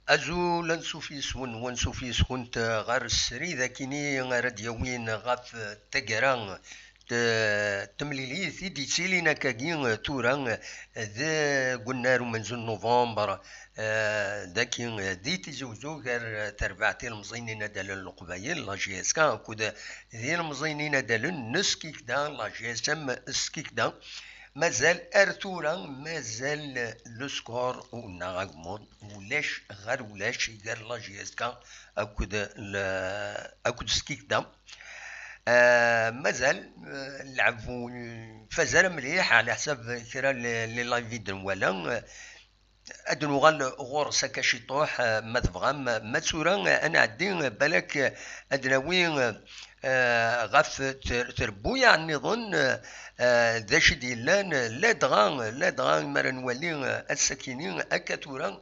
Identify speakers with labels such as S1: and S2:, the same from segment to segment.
S1: أزول نسوفيس ونسوفيس كنت غير السري ذاكيني غير ديوين غاف تقران تمليليث دي تسيلينا كاكين توران ذا قلنا منزل نوفمبر ذاكين دي تزوزو غير تربعتي المزينين دال القبايل لا جي اس كا كود ذي المزينين دال نسكيك دا لا جي اس ام سكيك دا مازال ارتورا مازال لو سكور ونغمض ولاش غير ولاش يدار لا جي اس كا اكود سكيك دا مازال لعبوا فازال مليح على حساب كرا لي لايف ولا ادنوغال غور ساكاشي طوح ما تبغى ما تسورا انا عدي بالك ادناوي غاف تربويا عني ظن ذا شي ديالان لا دغا مرا نولي الساكنين اكاتورا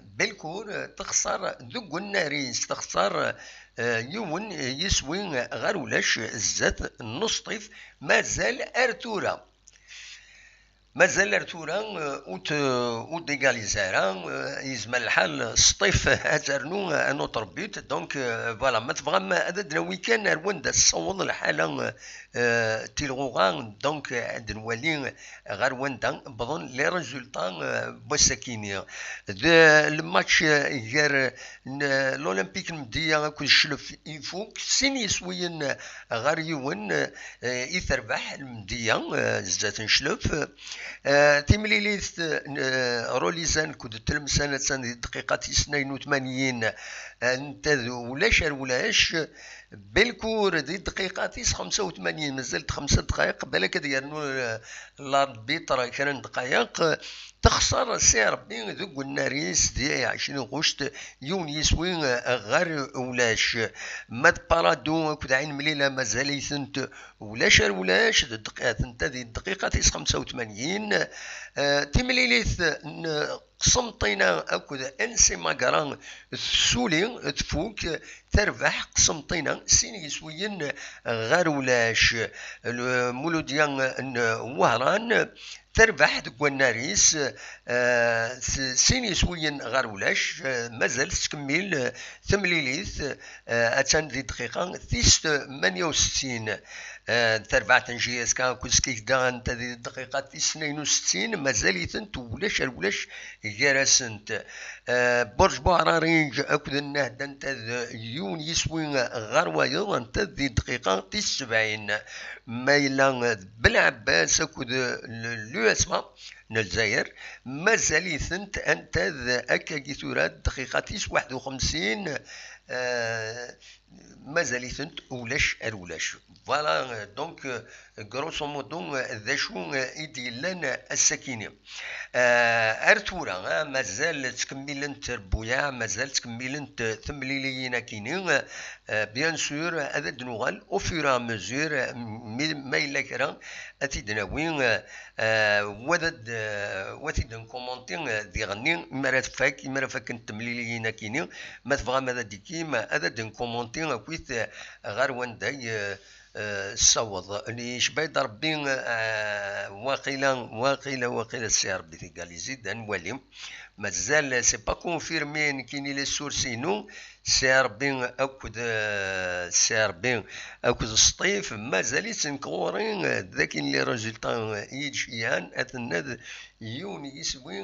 S1: بالكور تخسر ذوق الناريس تخسر يون يسوي غير ولاش الزات نص طيف مازال ارتورا مازال ارتورا اوت ديغاليزارا يزمل الحال سطيف اترنو انو تربيت دونك فوالا ما تبغى هذا دناوي كان رواندا الصوض الحاله تيلغوغان دونك عند نولي غير واندا بظن لي ريزولطا بوساكينيا الماتش غير الاولمبيك المديه كل شلف يفوك سين يسوين غير يون يتربح المديه زات نشلف تيمليليث روليزان كود تلمسانة دقيقة 82 انتذو ولاش بالكور دي دقيقة 85 مازالت 5 دقائق بالك ديالنو الاربيتر كان دقائق تخسر سي ربي ذوق الناريس دي 20 غشت يون يسوي غير ولاش ماد بارادو كود عين مليلة مازال يثنت ولاش الدقيقة 85 تمليليث قسمطينا اكود انسي ماكران السولي تفوك تربح قسمطينا سين يسوين غير ولاش مولوديا وهران تربح دك الناريس سين يسوين غير ولاش مازال تكمل تمليليث اتان ذي دقيقة 68 تربع تنجي اسكا كوسكيك دان تدي الدقيقة 62 مازال يثنت ولاش جراسنت برج بوعرارينج اكد النهدة انت يون يسوي غرويض انت ذي الدقيقة 70 مايلا بالعباس اكد لو اسما الجزائر مازال يثنت انت اكا جيثورات دقيقة 51 مازال يثنت ولاش فوالا دونك غروسو مودو ذا شو يديلنا السكينه ارتورا مازال تكملنت ربويا مازال تكملنت ثمليليين كينين بيان سور هذا دنوغال او فيرا مزور ما الا كرا اتيدناوين وثيدن كومونتين دي غني مرا فاك تمليليين كينين ما تبغى ماذا ديكيما هذا دن كومونتين كويت غير ونداي الصوض اللي شبيد ربي واقيلا السي ربي في قال يزيد نولي مازال سي با كونفيرمي كاين لي سورسينو سي ربي اكد السطيف مازال يتنكورين ذاك لي ريزولطا يجيان اثناد يون يسوي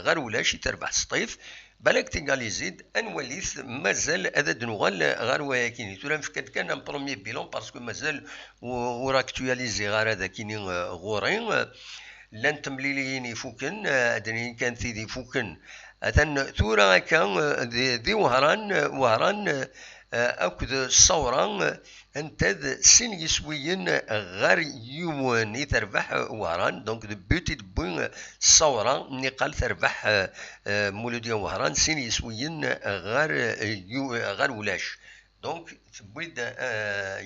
S1: غير ولاش تربح سطيف بالك تيقال يزيد انوليث مازال هذا دنوغال غير وياكيني تورا مفكد كان بروميي بيلون باسكو مازال وراكتواليزي غير هذا كيني غورين لان تمليليين يفوكن ادني كان ثيدي فوكن اثن ثورا كان ذي وهران اكد الصورة انت سين يسويين غير يوم يتربح وهران دونك دو بوتي بوين الصورة ني قال تربح مولوديا وهران سين يسويين غير ولاش دونك تبويد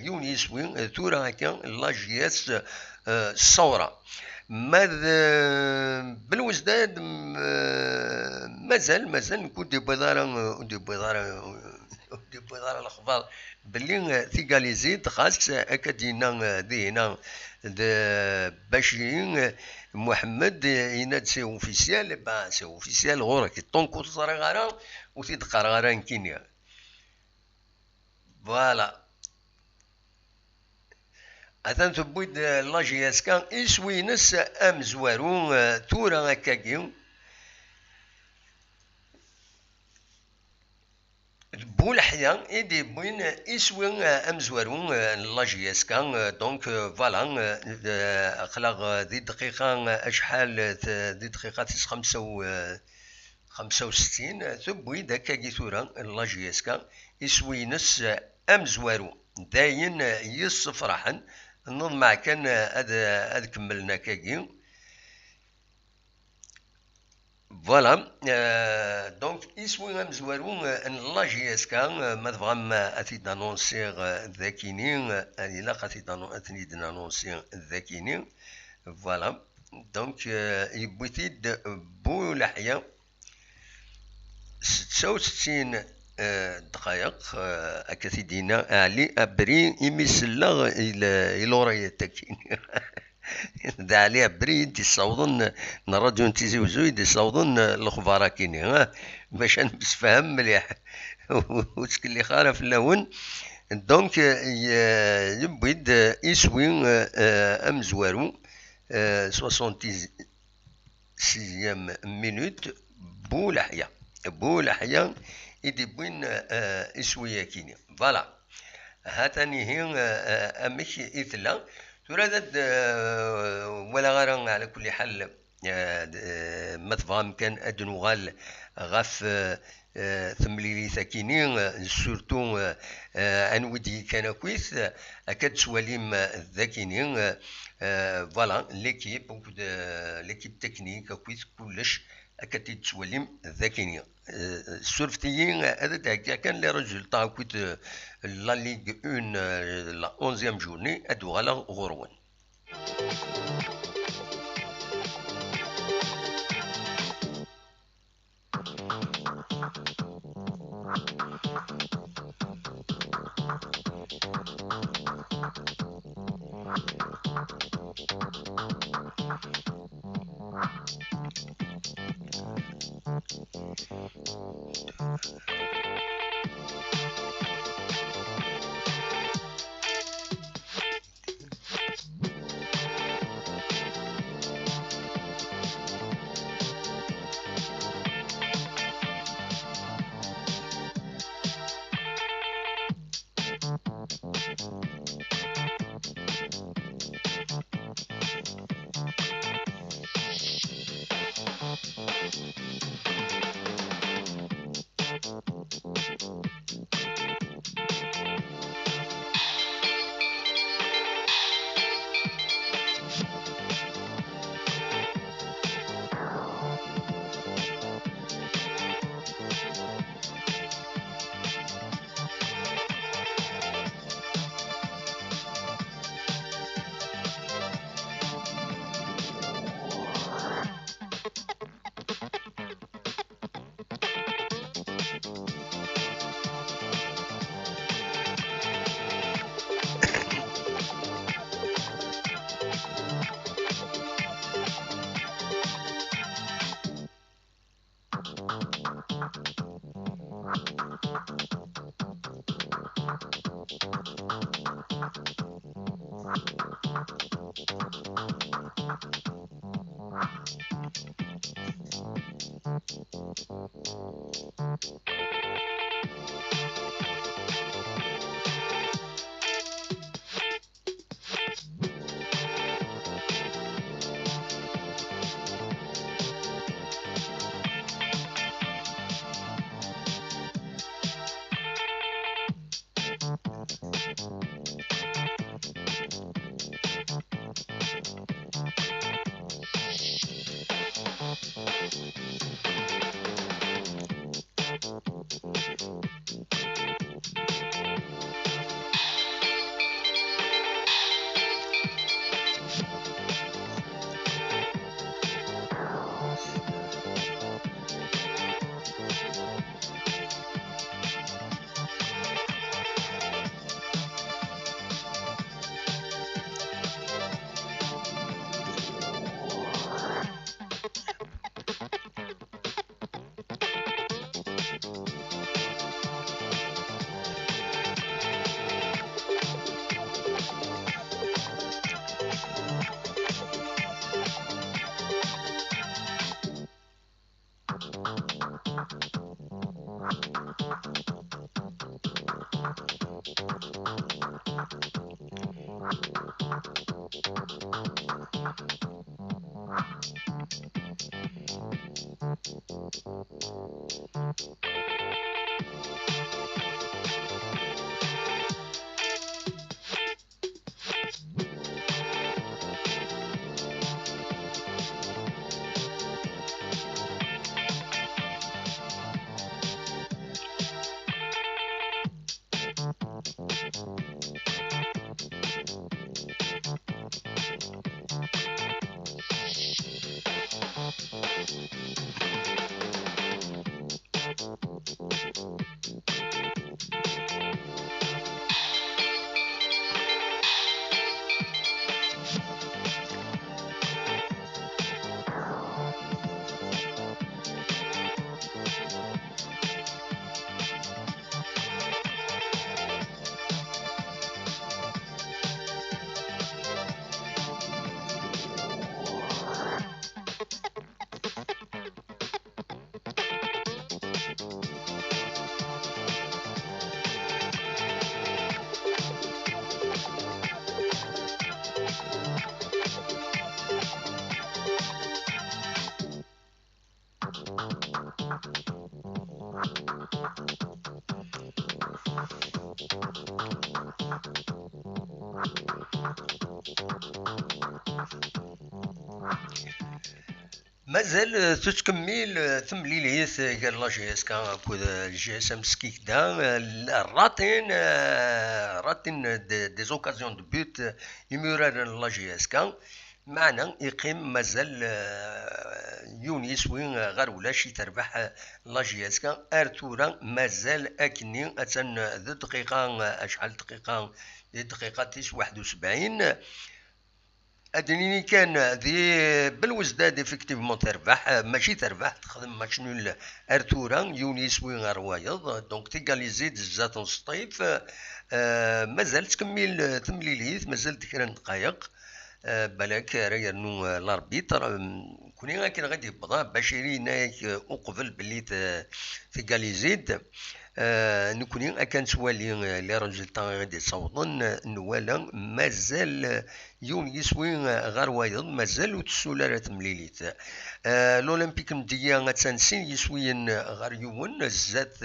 S1: يون يسوين ثورا كان لاجياس الصورة ماذا بالوزداد مازال نكون دي بيضارة ديبوي غير الاخبار باللي تيكاليزيد خاص اكادينا دينا باش محمد يناد سي اوفيسيال با سي اوفيسيال غورك طونكو تصري غارا وتيدقر غارا نكينيا فوالا اثن تبويد لاجياس كان اسوينس امزوارو تورا هكاكي بولحيا ايدي بوين اسوين امزوارون لاجياس كان دونك فوالا خلاغ دي دقيقة اشحال دي دقيقة 65 تبوي داكا ثورا لاجياس كان اسوينس امزوارو داين يصفرحن نضمع كان هاد كملنا كاكي فوالا دونك اسوي مزوارون لا جي اس كان ما تبغام اتيد انونسيغ ذاكيني الا قاتيد اتنيد انونسيغ ذاكيني فوالا دونك يبوتيد بو لحيا 66 دقائق اكاتيدينا علي ابري يمسلا الى ورايا تاكيني دا عليها بريد يصوضن الراديو نتيزي وزويد يصوضن الاخبار كيني باش نفهم مليح وتسكلي خارف في اللون دونك يبيد يسوي امزوارو 66 مينوت بولحيا يدي بوين يسوي كيني فوالا هاتاني هي امش اثلا ترادد ولا غير على كل حال ما تفهم كان ادنوغال غاف ثمليلي ثاكينين سورتو انودي كان كويس اكاد سواليم ذاكينين فوالا ليكيب تكنيك كويس كلش اكاد تسواليم ذاكينين سورفتيين هذا كان لي ريزولطا كويت لا ليغ 1 لا 11 جورني ادو غالا غورون مازال تتكمل تمليليت قال لا جي اس كا كود جي اس ام سكيك دا راتين دي زوكازيون دو بوت يمرر لا جي اس كا معنا يقيم مازال يونيس وين غير ولا شي تربح لا جي اس كا ارتورا مازال اكني اتن ذو دقيقه اشحال دقيقه دقيقه 71 ادنيني كان ذي بالوزداد افكتيفمون تربح ماشي تربح تخدم ماتش نول ارتورا يونيس وين روايض دونك تيغاليزي دزات سطيف مازال تكمل تمليليت مازال كرا دقايق بالك راه نو لاربيتر كوني غاكن غادي يبدا باش يريناك وقبل بلي تيغاليزيد نكوني كان توالي لي ريزولتا غادي يصوتون نوالا مازال يونيس وين غير وايض مازال وتسولا تمليليت الاولمبيك مديا غتنسين يسوين غير يون زات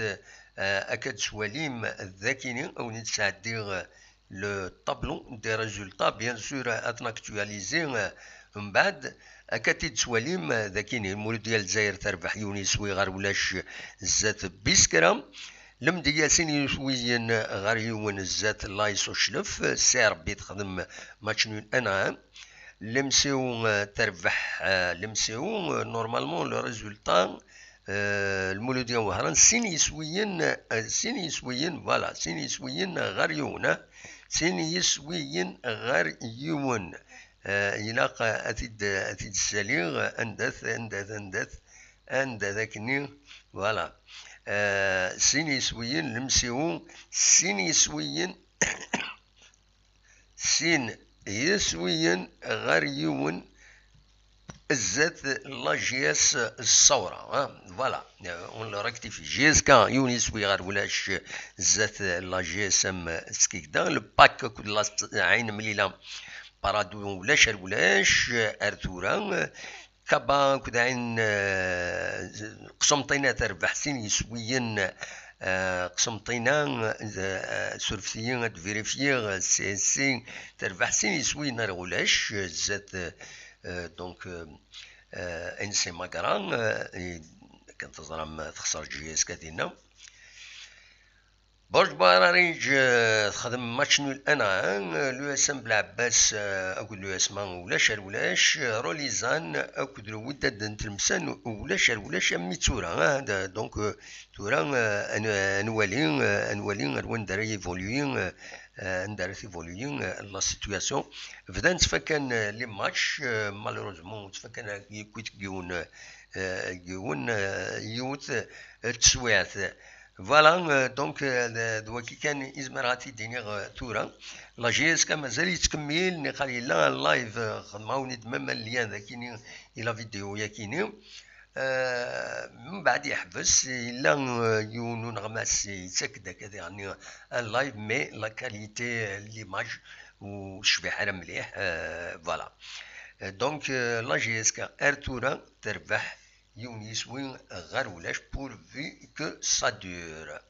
S1: اكاد سواليم ذاكيني او نتساعدي لو طابلو دي ريزولتا بيان سور اتناكتواليزي من بعد اكاد تسواليم ذاكيني المولود ديال الجزائر تربح يونيس وي غير ولاش زات بيسكرا لم دياسين يسويين غير يون الزات لايسو شلف سي ربي تخدم ماتش نول انا لمسيو تربح لمسيو نورمالمون لو ريزولتا المولوديه وهران سين يسويين فوالا سين يسويين غير يون سين يسويين غير يون يلاق اتيد السليغ اندث ذاكني فوالا سين يسويين لمسيو سين يسويين سين يسويين غير يون الزات لا جي اس الصورة فوالا اون ريكتيفي جي اس كا يونيس وي غير ولاش الزات لا جي اس ام سكيك دا لو باك كل عين مليله بارادو ولاش ارتورا كابا كداين قسمطينا تربح سين يسويين قسمطينا سورفسيين تفيريفيير سي سي تربح سين يسويين رغولاش زات دونك ان سي ماكران كانت تزرم تخسر جي اس كاتينا برج باراريج تخدم ماتش نول انا لو اس ام بلعباس اكو لو اس مان ولاش روليزان اكو درو وداد نتلمسان ولاش ميتورا دونك تورا انوالي روان داري ايفولوين نداري ايفولوين لا سيتوياسيون بدا نتفكن لي ماتش مالوروزمون تفكن كويت جيون يوت تسويات فوالا دونك دواكي كان يزمر غاتي دينيغ تورا لا جي اس كا مازال يتكمل نقالي لا اللايف خدماوني تماما الليان ذاكيني الى فيديو ياكيني من بعد يحبس الا يونو نغماس يتاكد هكذا يعني اللايف مي لا كاليتي ليماج وشبيح على مليح فوالا. دونك لا جي اس كا ارتورا تربح يونيس وين غير ولاش بور في كو سا دور.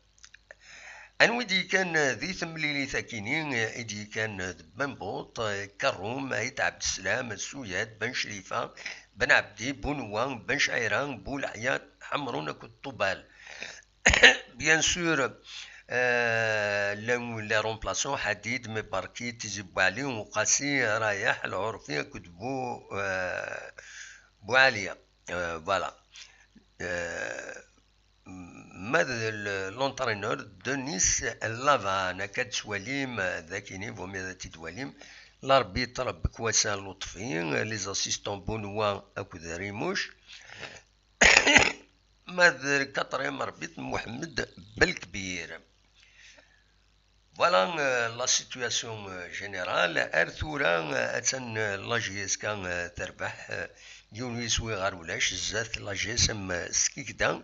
S1: انويدي كان ذي ثمليلي ثاكينين ايدي كان بن بوط كروم عيد عبد السلام سوياد بن شريفه بن عبدي بنوان بن شعيران بولعيات حمرون كالطبال. بيان سور لي رومبلاسون حديد مباركي تجيبو عليهم وقاسي رايح العرفيه كتبو بوعليا فوالا. ماذا لونترينور دو نيس لافان كاد سواليم ذاكي نيفو ماذا تدواليم لاربيتر بكواسان لطفي لي زاسيستون بونوا اكود ريموش ماذا كاتريم ربيت محمد بالكبير. فوالا لا سيتوياسيون جينيرال ارثورا اتن لا جي اس كان تربح يونيس ويغار ولاش زات لا جي اس ام سكيكدا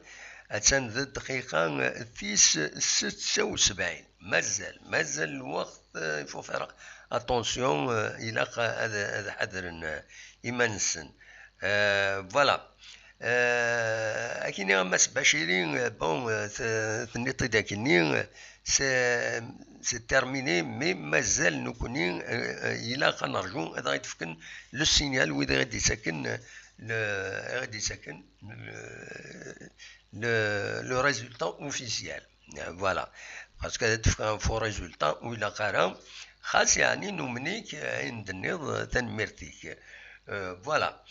S1: اتن ذا الدقيقة ثيس 76. مازال الوقت يفو فير اتونسيون الى هذا حذر ايمانسن فوالا. اكيني ماس باشيرين بون ثنيطي داكني سي تيرميني مي مازال نكوني الى نرجو هذا يتفكن لو سينيال واذا غادي يسكن le résultat officiel. Voilà. Parce que تفكن فو ريزولتا ولا قارا خاص يعني نمنيك عند النض تنمرتيك فوالا.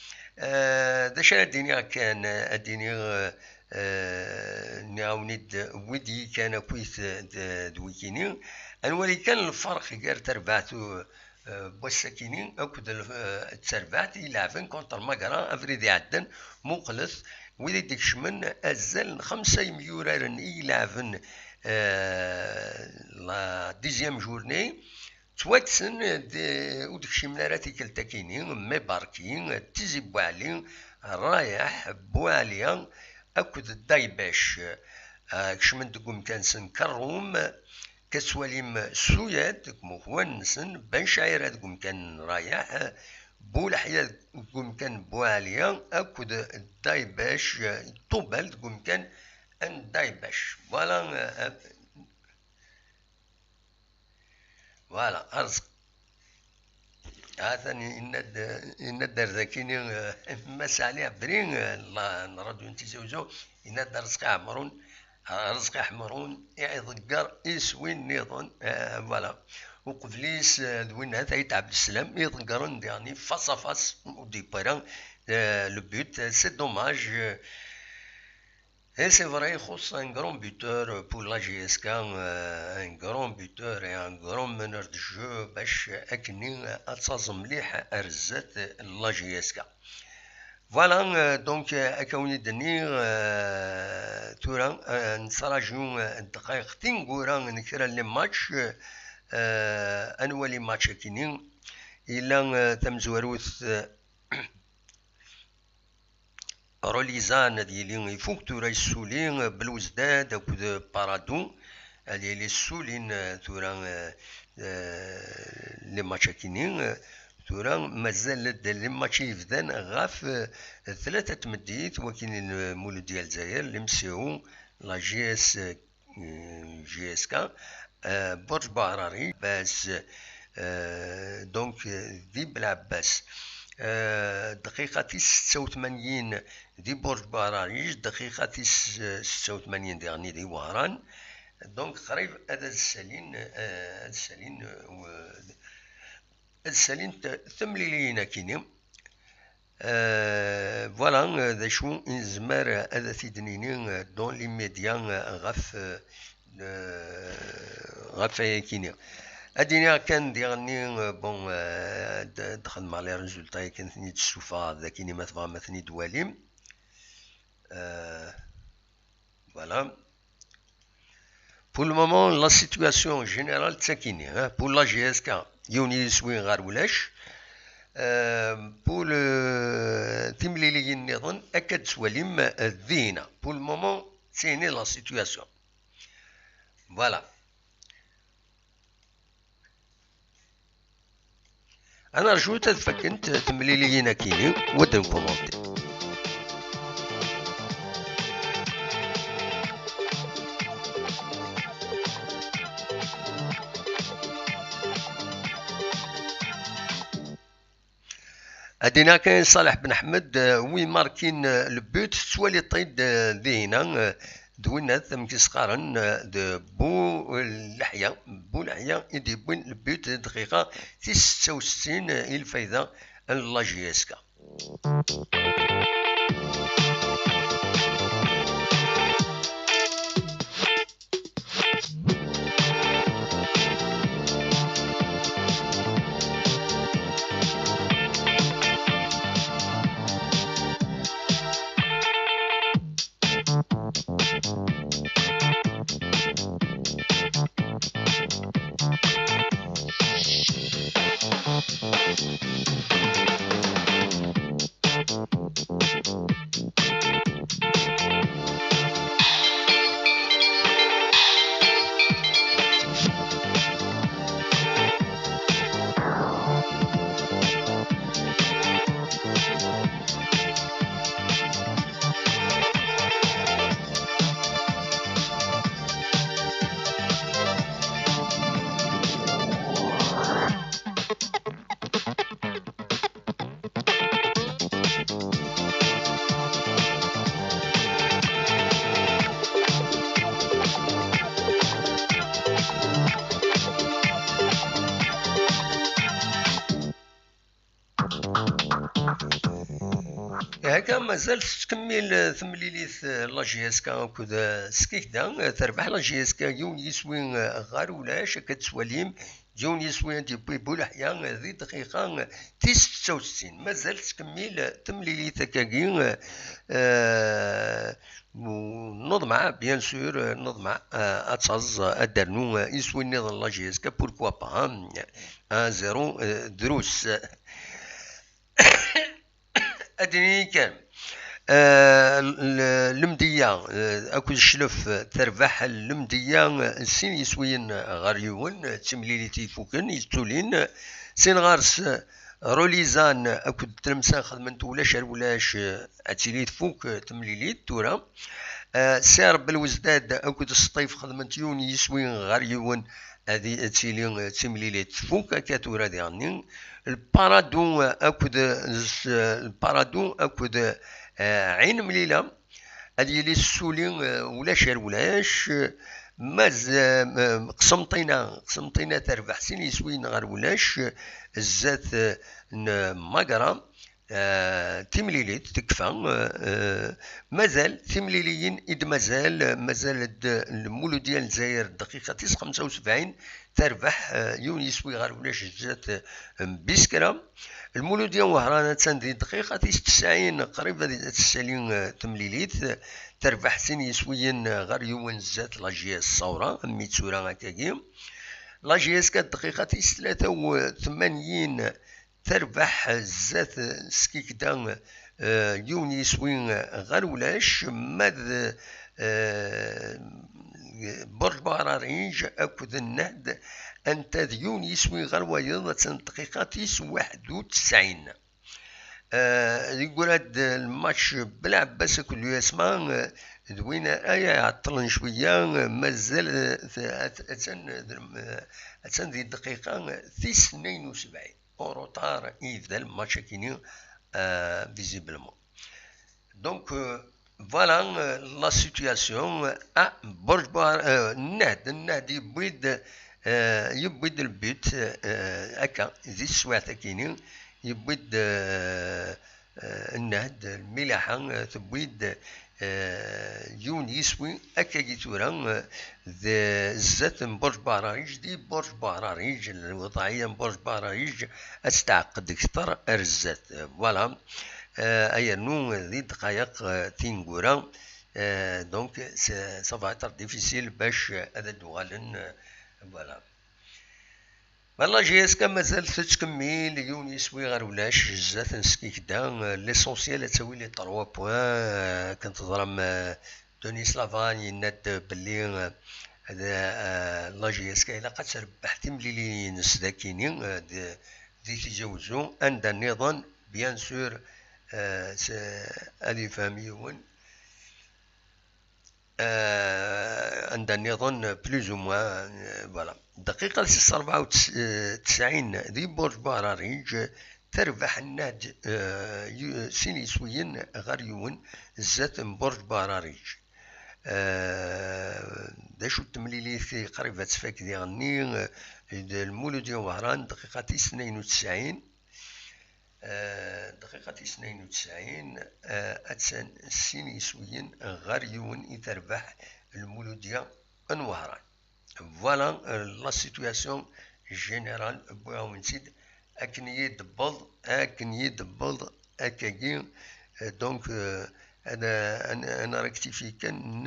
S1: داش الدنيا كان الدنيا نعاونيد ودي كان كويس دويكيني انولي كان الفرق غير تربعتو بوساكينين اكد تربعت يلعبن كونتر ماكرا افريدي عدن مقلث ويدي ديكشمن ازل 5 مليون يلعبن لا ديزيام جورني تواتسن ودكشي مناراتي كالتاكينين مي باركين تيزي بوعلي رايح بوعليا اكد الدايباش كشمن تقوم كانسن كروم كسواليم سويات تقوم خوانسن بن شعيرات تقوم كان رايح بولحيا تقوم كان بوعليا اكد الدايباش طوبال تقوم كان الدايباش فوالا. فوالا ارزق هذا إن الدار ذاكيني مس عليه برين الله نردو نتزوجو إن الدار رزق حمرون يعذقر يسوين نيضون فوالا. وقبليس دوين هذا عبد السلام يذكرون يعني فاس فاس ودي باران لو بوت سي دوماج. Et c'est vrai, il un grand buteur pour la GSK, un grand buteur et un grand meneur de jeu باش أكني أتصاز مليح أرزات la GSK. Voilà, donc أكوني دني تورا نتراجعو دقيقتين قورا نكرا لي ماتش أنوالي ماتش أكني إلا تمزوروث روليزان ديالي يفوق تورا السولين بالوزداد اكود بارادو ديالي السولين تورا لي ماتشاكينين تورا مازال لي ماتشي يفدان غاف 3 تمديت وكاين المولود ديال الجزائر اللي مسيو لا جي اس كا برج بعراري باس دونك ذي بالعباس دقيقة 86 دي برج بعراريج دقيقة 86 ديغني دي وهران دونك قريب هذا السالين ثمليلينا كيني فوالا ذا شو نزمر هذا تيدنيني دون لي ميديا غاف كيني الدنيا كان ديالني بون دخل مع لي ريزولتا كان ثني السوفا ذاكيني ما تبغى ما ثني دواليم فوالا. Pour le moment, la situation générale تساكيني pour la GSK يونيس وين غار ولاش pour le تمليلي النظام أكد سواليم الذينة pour le moment c'est la situation voilà. انا رجو تفكنت تملي لينا كيني ودن كومونتي. ادينا كاين صالح بن احمد وين ماركين البوت توالي طيد ذينا دوينا ثم كيسقارن بو لحيا يدي بوين البوت دقيقة 66 الفايدة لا جي اس كا. هكا مازال تكمل ثمليليث لا جي اس كا وكذا سكيكدا تربح لا جي اس كا يون يسوي غار ولاش كتسواليم يون يسوي دي بو لحيا ذي دقيقة 66 مازال تكمل تمليليث كاكي نضمع بيان سور نضمع اتصاز ادرنو يسوي نظام لا جي اس كا بوركوا با 1-0 دروس. ادني كان المدية اكو الشلف تربح المدية سين يسوين غاريون تمليليتي فوكن يتولين سين غارس روليزان اكو تلمسان خدمت ولاش اتيلي فوك تمليليت تورا سير بالوزداد اكو السطيف خدمت يون يسوين غاريون هذه اتيلي تمليليت فوك كاتورا ديالني. البارادو اكد عين مليلة هذه اللي السولين ولاش ماز قسمطينا تربح سين يسوين غير ولاش الزات ماقرا تمليليت تكفى مازال تمليليين إد مازال المولو ديال الجزائر دقيقة 75 تربح يون يسوي غير ولاش الزات بسكرة. المولو ديال وهران تندي دقيقة 90 قريبة 90 تمليليت تربح سين يسوين غير يون الزات لا جي اس صورة ميتسورا هكاكي. لا جي اس 4 دقيقة 83 تربح الزات سكيكدا يون يسوين غير ولاش ماذ برج باراريج اكد النهد انت يون يسوي غير ويض دقيقة 91. يقول هاد الماتش بلا عباس كل يسمع دوينا عطلن شوية مازال اتسن ذي الدقيقة 72 روتار إذا الماتش كيني فيزيبلمون. دونك فوالا لا سيتياسيون برج بار النهد يبيد البيت هكا ذي السواعة كيني يبيد النهد الملاحة تبيد يون يسوي هكا كيتورا الزات برج باراريج دي برج باراريج الوضعية برج باراريج استعقد كثر الزات فوالا ايا نو ذي دقائق تينغورا دونك سافا اتر ديفيسيل باش هذا دوغالن فوالا. والله جي اس كا مازال تكمل يون يسوي غير ولاش الزات نسكيك دا ليسونسيال تسوي لي 3 بوان كنت ضرم دوني سلافاني ناد بلي هذا لا جي اس كا الا قد تربح تمليلي نس داكيني ذي تجاوزو عند النظام بيان سور ألي فاميون عند النظام بلوز موان فوالا. دقيقة 94 ذي برج باراريج تربح الناد سينيسويين غاريون زات برج باراريج. داشو التمليليثي قريبة تفاك ذي غني المولودية وهران دقيقة 92 دقيقة 92 أتسان سينيسويين غاريون يتربح المولودية وهران. فوالا لا سيتوياسيون جينيرال بوغا ونسيد أكن يدبض أكاكي. دونك أنا ركتيفي كان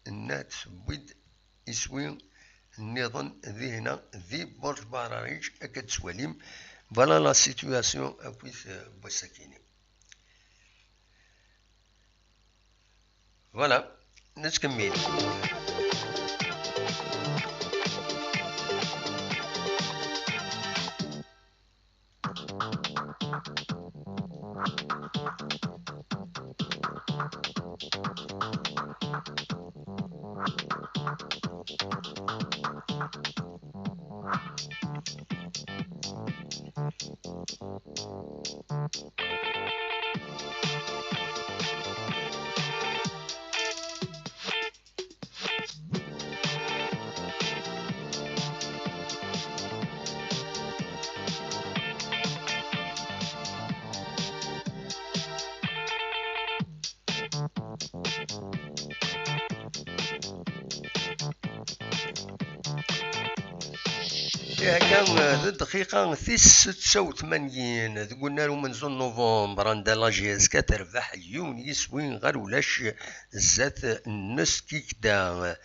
S1: ناد بويد يسوي النظام ذي هنا ذي برج باراريج أكاد سواليم. فوالا لا سيتوياسيون أكويث بوساكيني. فوالا نتكمل. هكا الدقيقة 86 قلنا له من زون نوفمبر عند لاجيس كتربح يونيس وين غير ولاش زات النس كيكدا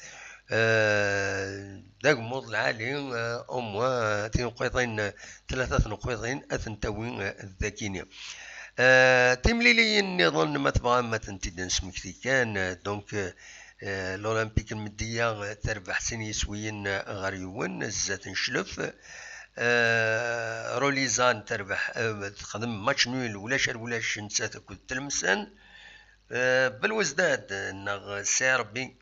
S1: داك موض العالي أموا تنقيطين 3 نقيطين أثنتاوين الذاكيني. تمليلي النظام ما تبغى ما تنتي نسمكتي كان دونك الأولمبيك المدية تربح سينيسويين غاريون زات نشلف. روليزان تربح تخدم ماتش نول ولاش نسات كل تلمسان. بالوزداد نغ سيربي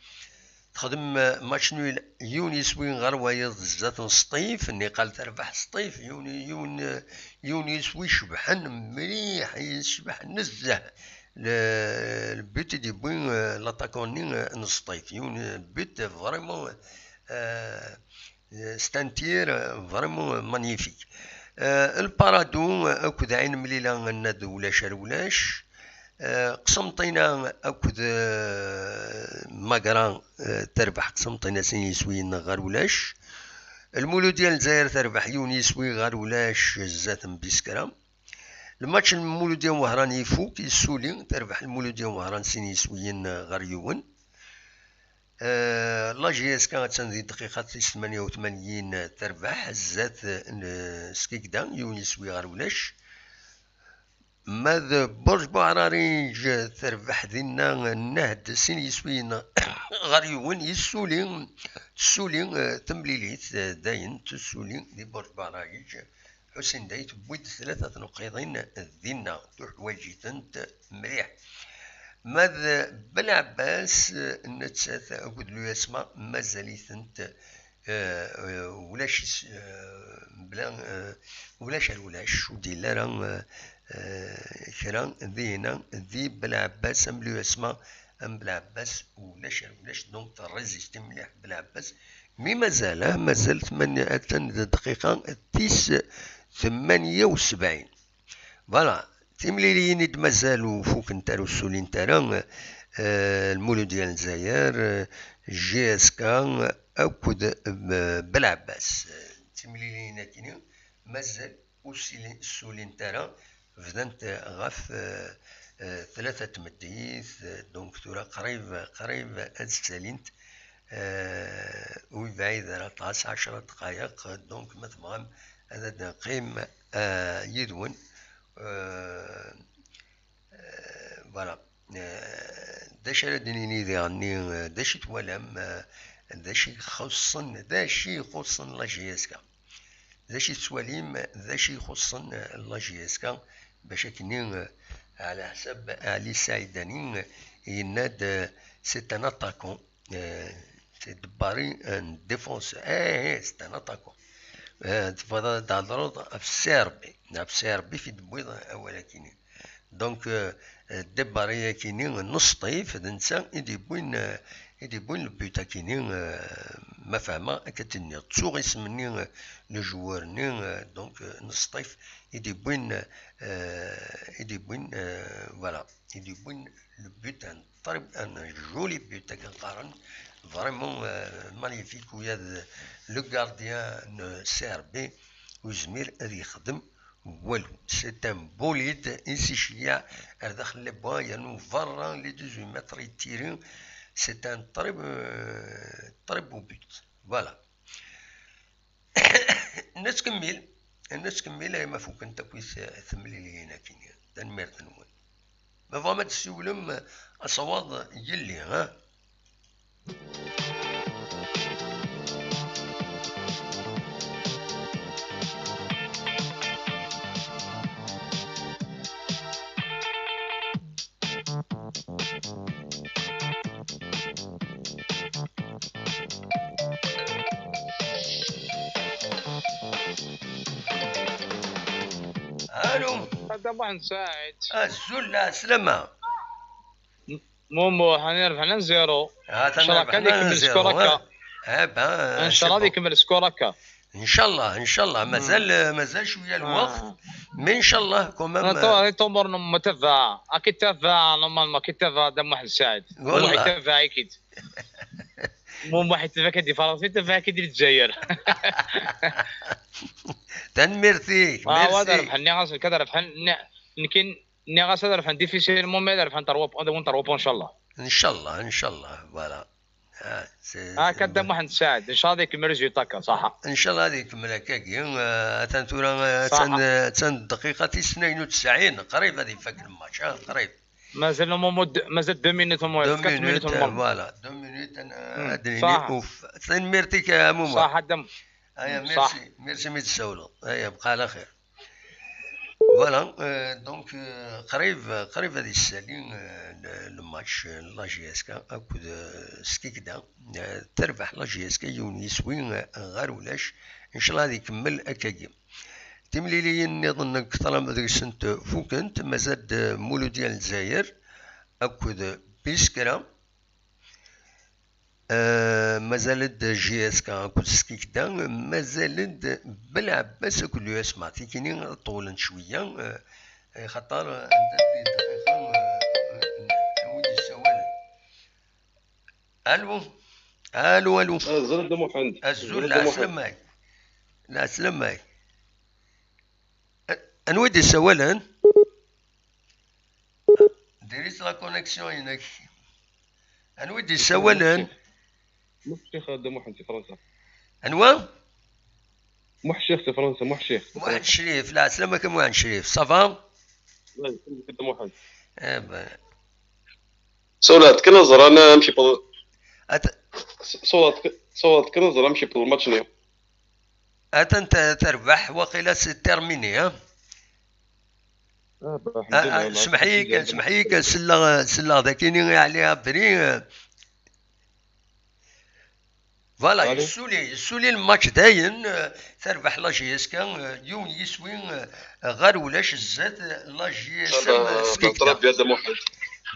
S1: تخدم ماتش نول يونيس وين غير وايض زات سطيف النقال تربح سطيف يونيس ويشبحن مليح يشبح نزه البيت دي بوين لاتاكوني نسطيف بيت فريمون ستانتير فريمون مانيفيك. البارادو اكد عين مليلة الناد ولاش قسمطينا اكد ماكران تربح قسمطينا سينيسوين غير ولاش. المولودية الجزائر تربح يونيسوي غير ولاش زات بيسكرام. الماتش المولودية وهران يفوك يسولي تربح المولودية وهران سينيسويين غاريون. لاجيس كانت تنذي دقيقة 88 تربح زات سكيكدا يونيسوي غير ولاش. ماذا برج باراريج تربح ذينا النهد سينيسويين غاريون تسولي تمليليت داين تسولي دي برج باراريج حسين دايت بويد 3 نقيضين ذينا تحواجيتنت مليح. ماذا بالعباس نتسات أقول له يسمع مازاليتنت ولاش بلا ولاش ودي لا راه كرا ذينا ذي بالعباس ام لو يسمع ام بالعباس ولاش دونك تريزيستي مليح بالعباس. مي مازال 8 دقيقة 78. فوالا تمليليين يد مازالو فوق نتاعو السولين تاعنا المولود ديال الجزائر جي اس كا اكد بالعباس. تمليليين كاين مازال السولين تاعنا فدانت غاف 3 تمديث دونك تورا قريب السالينت ويبعيد على 10 دقائق دونك مثلا هذا نقيم يدون. فوالا داش ردنيني ذي غني داش توالم داش يخصن لا جياسكا ذا شي سواليم ذا شي يخصن لا جي اس كا باش كني على حسب علي سعيداني يناد سي ان اتاكون سي دباري ان ديفونس سي ان اتاكون تفضل تهضروا في السيربي في دبويض ولكن دونك دباري كيني نص طيف نسا يدي بوين البيوتا كيني ما فهمه كتني تسوغ يسمني لو جوار ني دونك نص طيف يدي بوين فوالا يدي بوين لو بيوتا طرب ان جولي بيوتا كنقارن فريمون مانيفيك ويا لو غارديان سيربي وزمير هذا يخدم والو سي ان بوليد يسيشيا داخل لي بوا يانو فرا لي 18 متر يتيرين سي ان طريب وبيت فوالا. نتكمل ما فوق انت كويس ثملي لي هنا كينيا تنمير تنون ما فما تسولم اصوات يلي ها الو
S2: طبعا ساعد
S1: الزول سلامة
S2: مومو حنربح نزيرو
S1: ان
S2: شاء الله كان يكمل سكوركا
S1: ان
S2: شاء الله يكمل سكوركا
S1: ان شاء الله مازال شويه الوقت مي ان شاء الله كومام
S2: انا تومر متفا اكيد تفا نورمالمون اكيد تفا دم واحد ساعد والله تفا اكيد مو واحد تفا كدي فرنسي تفا كدير الجزائر
S1: تنميرتي
S2: هذا ربح النغاس كذا ربح يمكن النغاس هذا ربح ديفيسيل مو ما ربح نتروبو ان شاء الله
S1: فوالا
S2: كدام واحد ساعد ان شاء الله يكمل ريزولتا صح
S1: ان شاء الله هذه يكمل هكاكي تنتورا تن دقيقه 92 قريب هذه فك الماتش قريب
S2: مازال مازال 2 مينوت 4 مينوت
S1: فوالا 2 مينوت انا ادريني اوف تنميرتيك يا موما
S2: صح دم
S1: ايا ميرسي متسولوا ايا بقى على خير فوالا دونك قريب هذه السالين الماتش لا جي اس كا اكود سكيكدا تربح لا جي اس كا يونيس وين غير ولاش ان شاء الله غادي يكمل هكاكي تملي لي نظن اكثر من ذيك السنت فوكنت مازال مولو ديال الجزائر اكود بيسكرا مازالت جي اس كا اكود سكيكدا مازالت بالعباس كل يسمع تيكيني طولا شويه خاطر عندها دقيقه نودي السوالف. الو
S3: الزول محمد
S1: الزول لا سلامك لا سلامك نودي السوالف ديريت لا كونيكسيون هناك نودي السوالف
S3: محشيخ هذا محمد في فرنسا
S1: انوا
S3: محشيخ في فرنسا
S1: محمد شريف لا سلامك محمد شريف صافا
S3: لا كده محمد
S4: صولات كنظر انا نمشي صولات كنظر نمشي بالماتش اليوم
S1: انت تربح وقيلا سي تيرميني ها سمحيك سلا ذاكيني عليها بري فوالا يسولي الماتش داين تربح لا جي اس كان يوم يسوي غير ولاش الزاد لا جي اس
S4: سكيك طرب يد محمد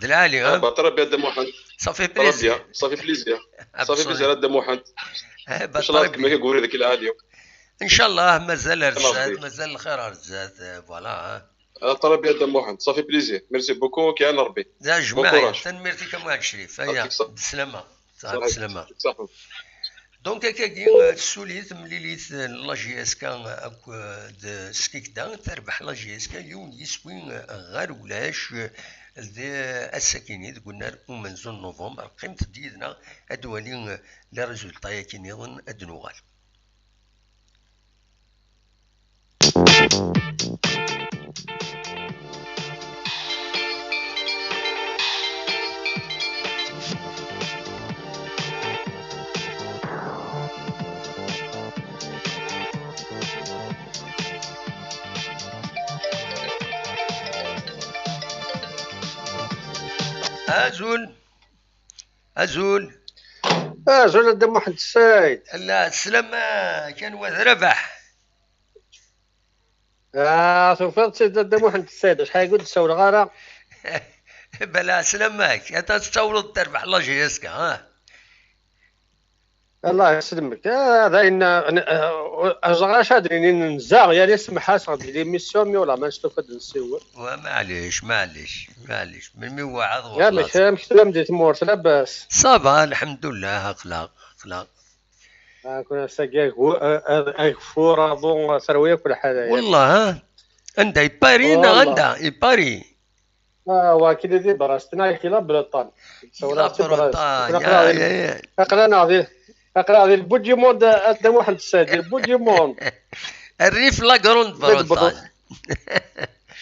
S1: دلالي ها
S4: طرب يد محمد
S1: صافي بليزير
S4: صافي بليزير هذا محمد ان شاء الله كما كيقولوا هذيك اليوم
S1: ان شاء الله مازال الرزاد مازال الخير الرزاد فوالا
S4: طرب يد محمد صافي بليزير ميرسي بوكو كيان ربي
S1: يا جماعه تنميرتي كما شريف هيا بالسلامه بالسلامه دونك هكاكي سوليت مليليت لا جي اس كان اكو سكيكدا تربح لا جي اس كان يوم يسوي غير ولاش الساكنين قلنا ومنزل نوفمبر قيمة ديدنا ادوالي لي ريزولطا ياكي نظن ادنوغال ازول ازول
S5: زول دم واحد السيد.
S1: لا السلامة كان واحد ربح.
S5: سوف دم واحد السيد شحال يقول تسول غارة.
S1: بلا سلامك انت تستورد تربح الله جيسك ها.
S5: الله يسلمك. هذا ان اجا شادرين نزاغ يعني اسمح صاد لي ميسيون ولا ما نستفد نسول.
S1: ومعليش من مي واعظ
S5: يا مش مكتب ديت مورت لاباس.
S1: صافا الحمد لله اخلاق.
S5: كنا ساقيك فورا ضون ثرويه كل حاجه.
S1: والله انت يباري عندها يباري.
S5: واكيد دي براستنا كيلا بريطان.
S1: بريطان
S5: اقرا هذه البوجيمون دم واحد السيد البوجيمون.
S1: الريف لا كروند بريطان.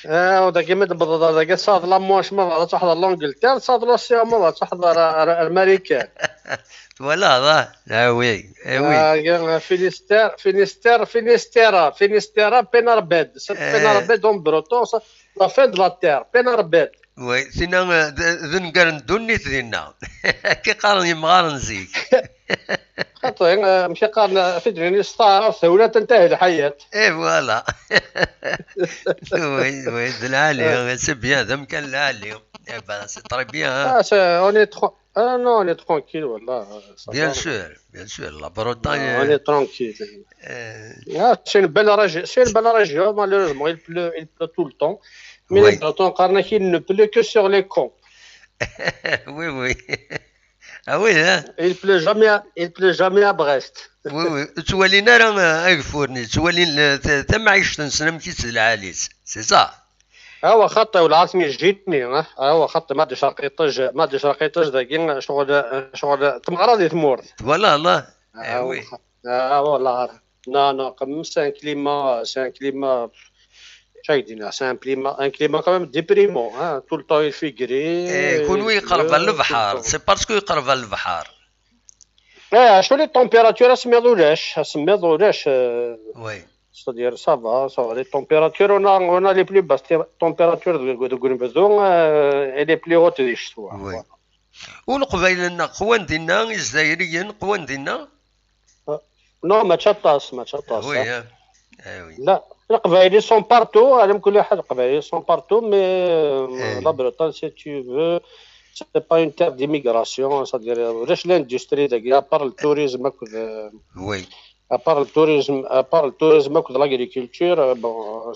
S5: وداك يمد بالضبط داك صاد لا موش مرة تحضر لونجلتير صاد روسيا مرة تحضر الامريكان.
S1: ولا هذا وي
S5: فينيستيرا بيناربيد بيناربيد دون بروتون لا فين دو لا تير بيناربيد.
S1: وي سينا ذنقرن دوني ثينا كي قارن يمغارن زيك.
S5: خاطر ماشي قارن فيدريني ستار ثوله تنتهي الحياه.
S1: اي فوالا. وي العالي سي بيان ذم كان العالي. سي تري بيان.
S5: non, on est tranquille, voilà.
S1: Bien sûr, la Bretagne.
S5: On est tranquille. C'est une belle région, malheureusement, il pleut tout le temps. Mais les Bretons, il ne pleut que sur les camps.
S1: Oui. Ah oui, hein?
S5: Il pleut jamais à Brest.
S1: Oui. تولينا راه اكفورني تولي تم عيشت نسلم كيس العاليس سي صح.
S5: خطي والعاصمة جيتني خطي ما ادري شرقيطاج داكين شغل تمغراضي تمور.
S1: والله الله.
S5: وي. والله non comme c'est un climat un climat quand même déprimant tout le temps il fait gris.
S1: يكون يقرب للبحر سي باسكو يقرب للبحر.
S5: شو لي التمبيراتور اسميض ولاش.
S1: وي.
S5: C'est-à-dire ça va, les températures, on a les plus basses températures de Gourbedon et les plus hautes des choix.
S1: Oui. والقبائل قوان دينا الجزائريين قوان دينا.
S5: Non, ما تشطاس.
S1: وي.
S5: لا القبائل sont partout على كل واحد القبائل sont partout mais la Bretagne si tu veux c'est pas une terre d'immigration c'est-à-dire واش l'industrie داك à part le tourisme.
S1: Oui.
S5: À part le tourisme et l'agriculture,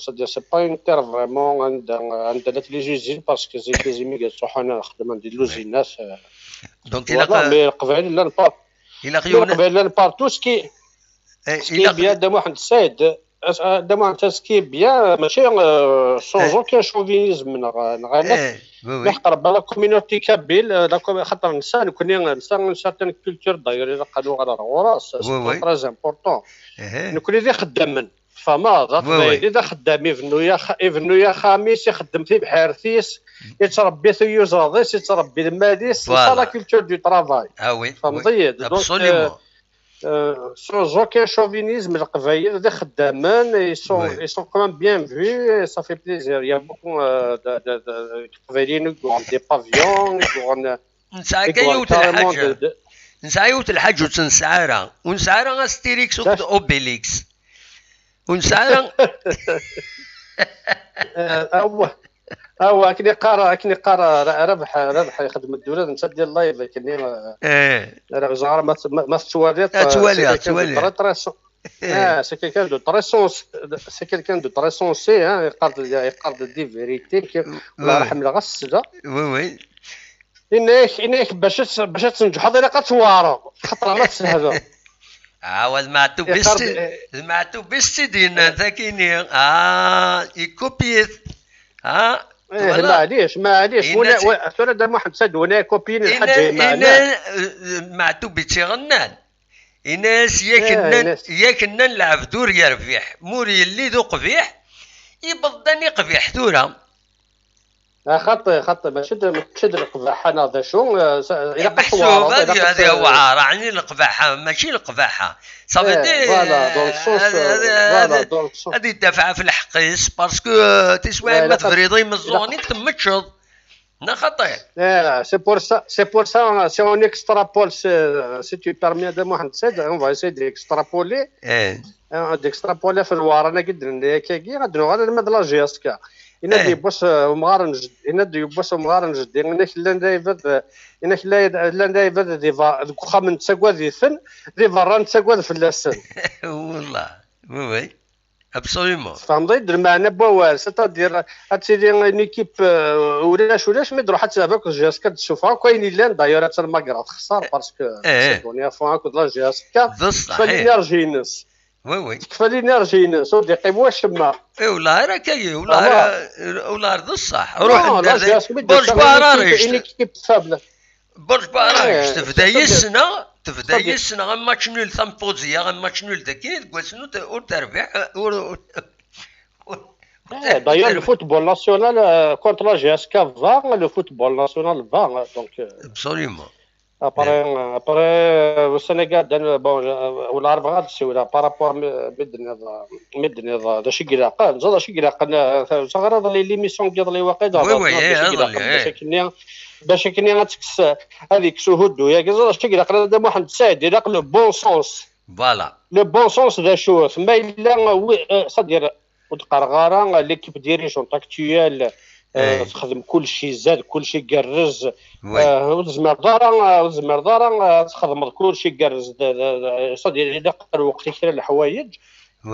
S5: c'est-à-dire c'est pas une terre vraiment les usines parce que c'est des immigrants qui ont des usines.
S1: Donc
S5: il a tout ce qui est bien de Mohamed Saïd. Ce qui est bien, sans aucun chauvinisme. نحقر la communauté kabyle خاطر الانسان يكون انسان certaine culture d'ailleurs قالوا على الوراث c'est très important. نكون اللي خدامين فما ضغط خدام يفنو يا خامس يخدم في بحارثيس يتربي في يوزاديس يتربي الماديس سا لا كولتور دو طرافاي. فمضيد
S1: ابسوليومون
S5: sans aucun chauvinisme القبائل اللي خدامين ils sont quand même bien vus ça fait plaisir. Il y a beaucoup de قبائلين يقعدوا des pavillons
S1: نسعيوت الحاج وتنسعارا ونسعارا استيريكس اوبيليكس ونسعارا كني قارا ربح يخدم الدولة نتا ديال اللايف كني راه زعما ما توالي سي كيلكان دو تري سونسي يقارد دي فيريتي الله يرحم له غسله. وي
S5: إنك باش تنجح هذا كتوارو خاطر ما تسهل.
S1: عاود معتو بستي دينا ذاكيني يكوبيت
S5: معليش ولا ترى دا واحد سد ولا كوبين الحاج معنا
S1: معتو بيتيغنان الناس ياك نلعب دور يربح موري اللي ذو قبيح يبضني قبيح ثوره
S5: خط شد القباحه هذا شو
S1: الى قحوه هذه هو راني القباحه ماشي القباحه صافي هذه الدفعه في الحقيس باسكو تسوى ما تفريضي من الزوني تمتشض خطير.
S5: C'est pour ça, si on extrapole, si tu permets de moi, on va essayer d'extrapoler. d'extrapoler في الوار. انا قد كي غادنو غادي نمد لا جي اس كا ينادي يبوس ومغارن ينادي يبوس ومغارن جدي انك لا دايفد انك لا دايفد ديفا خا من تساكواد ثن ديفا ران تساكواد في اللسن.
S1: والله وي ابسوليومون
S5: فهمتي المعنى بوال سيتادير هاتسيدي نيكيب ولاش ما يديروا حتى هذاك جي اس كا تشوفها كاينين لان داير حتى الماكرا تخسر باسكو سيكوني فون كود لا جي اس كا فالانرجي ينس
S1: وي
S5: تكفى الانرجي ينس ودي واش ما
S1: ولا راه كاين ولا ذا الصح روح برج باراريش برج باراريش تبدا يسنا غير ماتش نول ثامبوزيا غير ماتش نول داكي كواسنو وتربح
S5: d'ailleurs le football national contre la GSK va le football national va donc
S1: absolument
S5: après au Sénégal bon ولا عرب غاد السوله بارابور مدني هذا شي قلاقه زاد شي قلاقه صغر لي ليميسيون ديال لي واقيلا باش كني غتكس هذيك شهود يا زاد شي قلاقه هذا واحد سايد يلاق لو بون سونس
S1: فوالا
S5: لو بون سونس دا شو ما الا صدير وتقرغاره ليكيب ديريجون اكطويال تخدم كلشي زاد كلشي كرز وزمر دارا تخدم كلشي كرز صدير الا قال وقت كثير الحوايج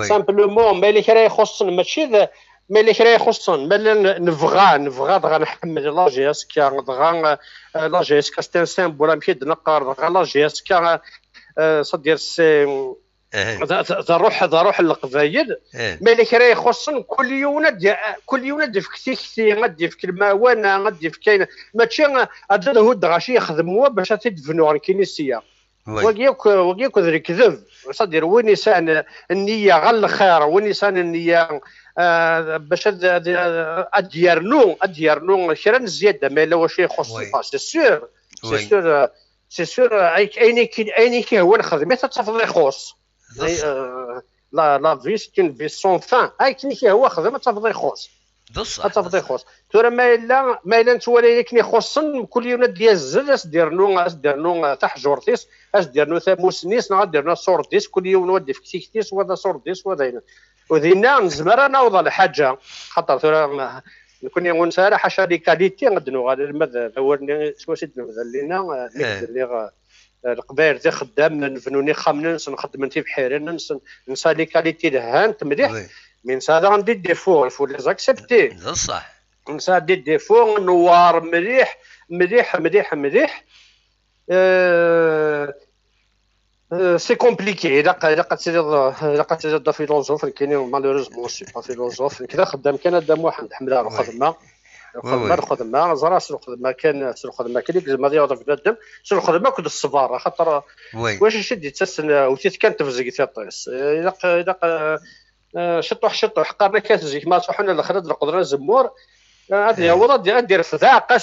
S5: سامبلومون مالك راه يخصن ماشي مالك راه يخصن مال نبغى دغا نحمل لا جي اس كا دغا لا جي اس كا ستان سامبول مشي نقار دغا لا جي اس كا صدير سي ضروح القبايل مالك راه يخصن كل يوم في كتيكتي غادي في الموانه غادي في كاين ماشي هذا الهود غاشي يخدموا باش تدفنوا الكنيسيه وكيك ذري كذب صدير وين يسان النيه غير الخير وين يسان النيه باش اديرنو شرا زياده ما لا واش يخص سي سور عينيك هو الخدمه تتفضل يخص لا في سكين في سون فان هاي كني هو خدمه تفضل يخص تفضل يخص ترى ما الا نتولى كني خصن كل يوم ديال الزل اسدرنو تاع حجورتيس اسدرنو ثاموسنيس غاديرنا صورديس كل يوم نودي في كتيكتيس وهذا صورديس وذينا نزمر نوض لحاجه خاطر ترى نكون نقول سالا حاشا لي كاليتي غادنو غادي المذهب اول سواسيت المذهب لينا اللي القبائل تاع خدام نفنوني خامن نخدم انت بحيرين نسى لي كاليتي دهانت مليح من سادا عندي ديفو الفو لي زاكسبتي
S1: صح
S5: نسى دي ديفو نوار مليح سي كومبليكي الا قد دا فيلوزوف كاين مالوريزمون سي با فيلوزوف كذا خدام كان هذا واحد حمله الخدمه الخدمه زرا الخدمه كان اللي زعما ديال بنادم الخدمه كد الصباره خاطر واش شدي تسن وتيت كانت تفزق تيطيس الا شطوح قارنا كاتزيك ما صحنا الاخر القدره الزمور هذه هو دير فذاقه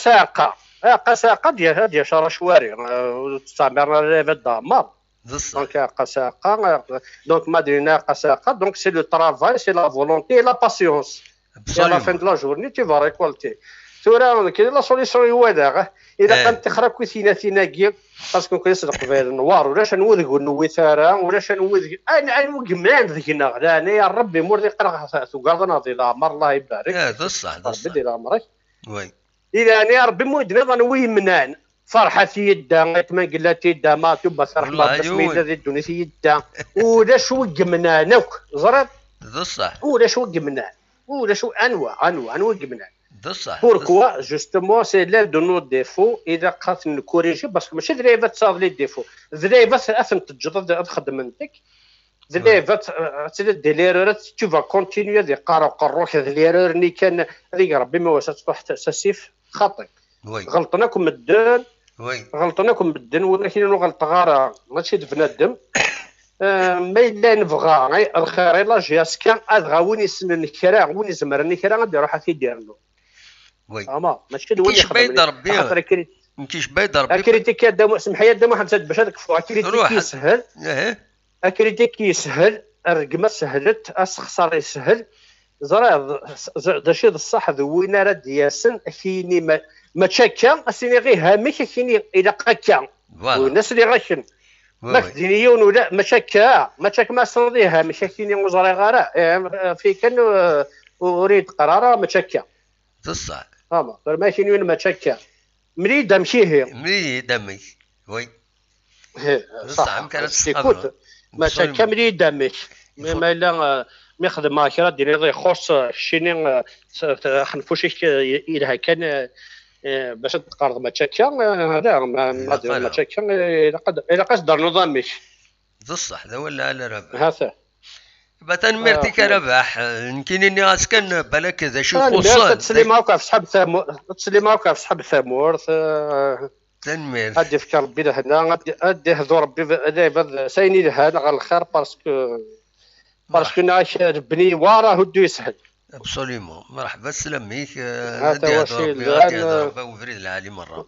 S5: ساقه ديال شرا شواري تستعمرنا في الدمار دونك قساقه دونك ما درنا قساقه دونك سي لو طرافاي سي لا فولونتي لا باسيونس à la fin de la journée tu vas récolter تورا كاين لا سوليسيون هو هذا اذا كانت تخرا كويسينا كيا باسكو كيصدق في النوار ولا شنوذ نوي ثارا ولا شنوذ انا وقمان ذيكنا غدا يا ربي مور دي قرا ثقال ناضي لا مر الله يبارك
S1: بصح
S5: بدي الامر
S1: وي
S5: اذا يا ربي مود نظن وي منان فرحه يدا ما قلاتي دا ما تبا رحمه بسميته ذي الدنيا يدا ولا شو قمنانك زرت
S1: بصح
S5: ولا شو قمنان ولا شو انواع قمنان
S1: بصح
S5: بوركوا جوستومون سي لان دو نو ديفو اذا قات نكوريجي باسكو ماشي دريفات تصاوب لي ديفو دريفات اثن تجرد تخدمتك دريفات دي ليرورات تو فا كونتينيو دي قروك هذ ليرور اللي كان هذيك ربي ما واش تصبح تسيف خاطئ غلطناكم الدن ولكن غلط غاره ماشي بنادم ما الا نبغى الخير لا جاسكا ادغا وين يسن الكرا وين يزمر الكرا غادي يروح يدير له
S1: وي
S5: ماشي وين
S1: يخدم كيش بايد ربي
S5: كريتيك دام سمح لي دام واحد باش هذاك كريتيك يسهل كريتيك يسهل الرقمه سهلت الخساره يسهل زرا داشي الصح وين راه ياسن كيني ما تشكا اسيني غير هامك كيني الى قكا والناس اللي غاشن ما كدينيون ولا ما تشكا ما صديها ماشي كيني وزرا غير في كان اريد قراره ما تشكا
S1: بصح
S5: ماشي وين ما تشكا ملي دمشي هي
S1: ملي دمي وي
S5: صح يمكن الصبر ما تشكا ملي دمي ما لا ما يخدم كرا ديري خص شيني خنفوشي اذا كان باش تقارض ما تشكا هذا ما تشكا الا قدر نظامش
S1: بصح هذا ولا على ربح
S5: هذا
S1: باتن مرتي كربح يمكن اني اسكن بالك ذا شي خصوصا
S5: تسلم هكا في سحب ثمور تسلم هكا في سحب ثمور
S1: تنمير
S5: غادي في ربي لهنا غادي يهضر ربي سايني لهذا على الخير باسكو نعيش بني وراه ودو يسهل
S1: ابسوليمون مرحبا سلاميك
S5: هذا
S1: هذا وفريد العالي مره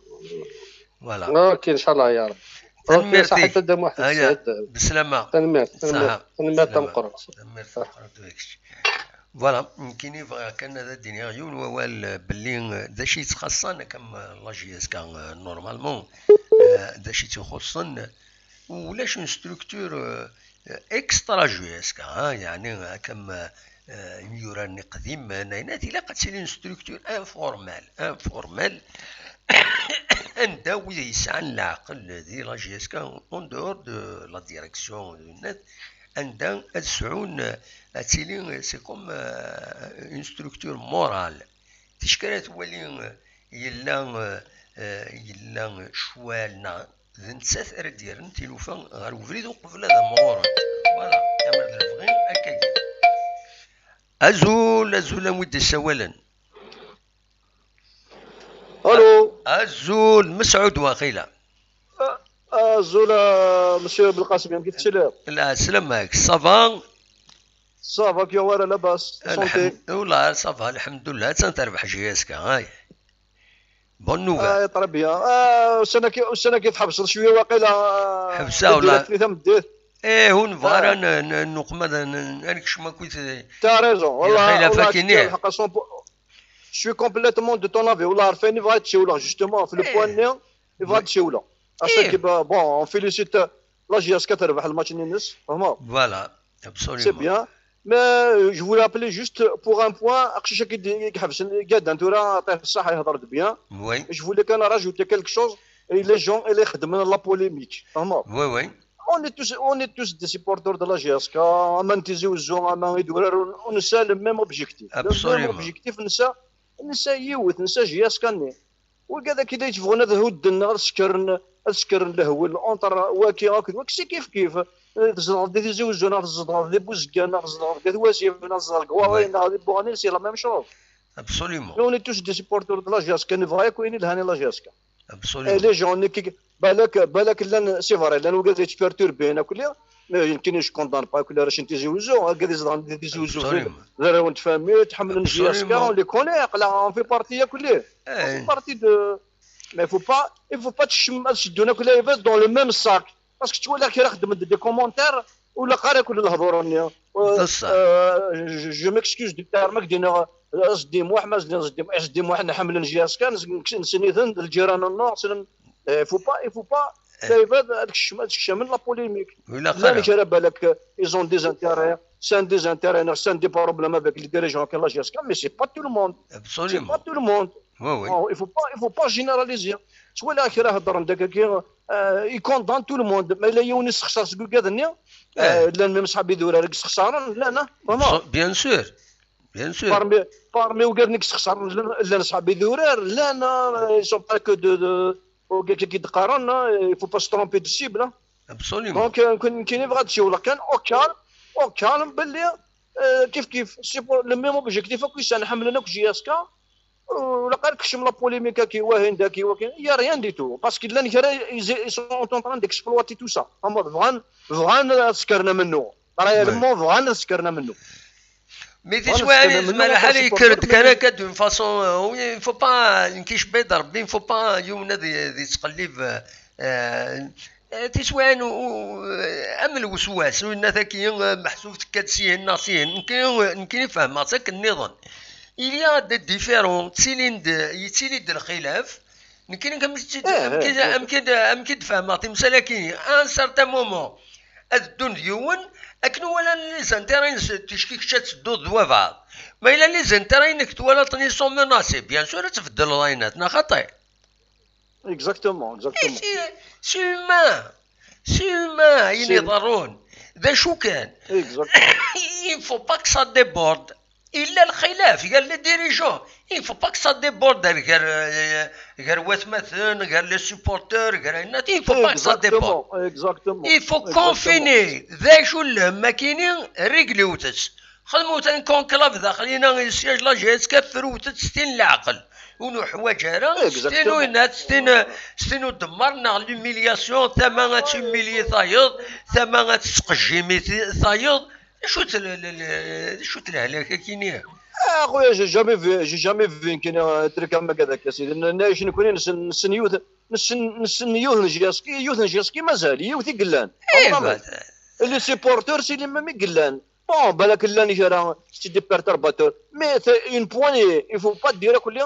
S5: فوالا اوكي ان شاء الله يا رب
S1: تنمير
S5: صحة الدم واحد
S1: بسلامة
S5: تنمير تنقر
S1: فوالا يمكن يبغى كان هذا الدنيا عيون ووال باللي ذا شي تخصنا كم لاجياس كان نورمالمون ذا شي تخصن ولاش اون ستركتور اكسترا جويس يعني كم يوراني قديم ناينات الا قد سيلي ستركتور انفورمال عندها ويا يسعى العقل دي لا جي اس كا اون دور دو لا ديريكسيون دو نت عندها تسعون تيلي سي كوم اون ستركتور مورال تشكرات ولي يلا شوالنا ذنتسات اردير نتيلوفا غير وفريد وقبل هذا مغورد فوالا امر الفغين هكاكي ازول ودي سوالا
S6: الو
S1: ازول مسعود واخيلا
S6: ازول مسيو بالقاسم كيف تشلي
S1: لا سلامك صافا
S6: كي ولا لاباس
S1: الحمد لله صافا الحمد لله تنتربح جياسك هاي بون نوفال
S6: طربيه السنه كيف حبس شويه واقيلا
S1: حبسه ولا
S6: ثلاثه مديت
S1: هون فارا نقمد نركش ما كنت
S6: تا ريزون والله
S1: فاكيني
S6: Je suis complètement de ton avis. Oula, Arfan, il va être chez Oula, justement, le point néant, il va être chez Oula. Bon, on félicite la JS4 le match Ninis, vraiment.
S1: Voilà, absolument.
S6: C'est bien. Mais je voulais appeler juste pour un point.
S1: Oui.
S6: Je voulais qu'on rajouter quelque chose. Et les gens, ils ont la polémique. Vraiment.
S1: Oui.
S6: On est tous des supporters de la GSK. On a le même objectif.
S1: Absolument.
S6: Le même objectif, نسا يوث نسا جياسكاني وكذا كذا يتبغون هذا هود النار سكرن لهو الاونتر واكي هكذا سي كيف تزرع دي زوجنا تزرع دي بوزكانا تزرع دي واسيفنا تزرع كواوين هذه بوغاني سي لا ميم شوز
S1: ابسوليومون
S6: اون توش دي سيبورتور دو لا جياسكا نفاي كوين الهاني لا جياسكا
S1: ابسوليومون
S6: لي جون كي بالك لان سي فري لان وكذا يتبرتور بينا كلها ما يمكنش كوندان با كل راش انت زوجو هكذا يزرع دي زوجو غير وانت فامي تحمل جياسكا اون لي كوني قلا في بارتي كلها بارتي دو ما يفو با تشدونا كلها يفاز دون لو ميم ساك باسكو تولي كي خدم دي كومونتير ولا قاري كل الهضور جو ميكسكيوز دو تيرمك دينا قصدي محمد قصدي محمد نحمل جياسكا نسنيثن الجيران النور يفو با يفاز هذاك الشمال لا بوليميك لا جرى بالك ايزون دي زانتيري سان دي زانتيري سان دي بروبليم افيك لي ديريجون كي لا جياسكا مي سي با تو لو موند سي با تو لو موند
S1: وي
S6: يفو با جينيراليزي ولا كي راه هضر داك كي يكوندان تو لو موند ما لا يونس خسر سكو كذا لا ميم صحابي دورا راك خسارن لا
S1: بيان سور
S6: بارمي وقال نكس خسارن لا صحابي دورا لا انا سون با كو دو كي تقارن يفو با سترومبي دو سيبل
S1: ابسوليومون
S6: دونك كاين بغات شي ولا كان اوكال باللي كيف سي لو ميم اوبجيكتيف كي نحملنا جياسكا ولا قال كشم لا بوليميكا كي واهن داكي وكاين يا ريان دي تو باسكو لان كرا سون اون طران ديكسبلواتي تو سا هما فغان سكرنا منه راه لمو فغان سكرنا منه
S1: مي في شويه زعما الحالي كرت كراكا دون فاصون il faut pas نكيش بيض ربي il faut pas يومنا دي تقليب تسوان ام الوسواس وين ذاكي محسوب تكاتسين ناصين يمكن يفهم ساك النظام إليا دي ديفيرون تسيليد الخلاف يمكن يمكن تفهم مسالكي ان سارتان مومون الدون ديون اكنو ولا لي زانتيرين تشكيك تسدو ذوا بعض ما الا لي زانتيرين كتوالا طني سون مناسب بيان سور تفضل رايناتنا خطي
S6: اكزاكتومون
S1: سي هيومان ينظرون ذا شو كان يفو باك سا ديبورد الا الخلاف قال لي ديريجون يفو باك سا ديبورد غير واتمثل غير لي سوبورتور غير الناس يفو باك سا ديبورد يفو كونفيني ذا شو ما كاينين ريغليوتس خدمو تان كونكلاف داخلين السياج لا جي اس كفروت ستين العقل ونو حواجه ستينو الناس ستينو دمرنا لوميلياسيون ثما تشميلي ثايض ثما تسقجيمي ثايض شو الهلاكه كاينين
S6: اخويا جي جامي في كاين تريك ما كذاك سيدي نايش نكون نسن يوث نجياسكي مازال يوث يقلان اللي سيبورتور سي اللي ما يقلان بون بالك لاني جرا سي دي بيرترباتور مي اون بوان يفو با دير كل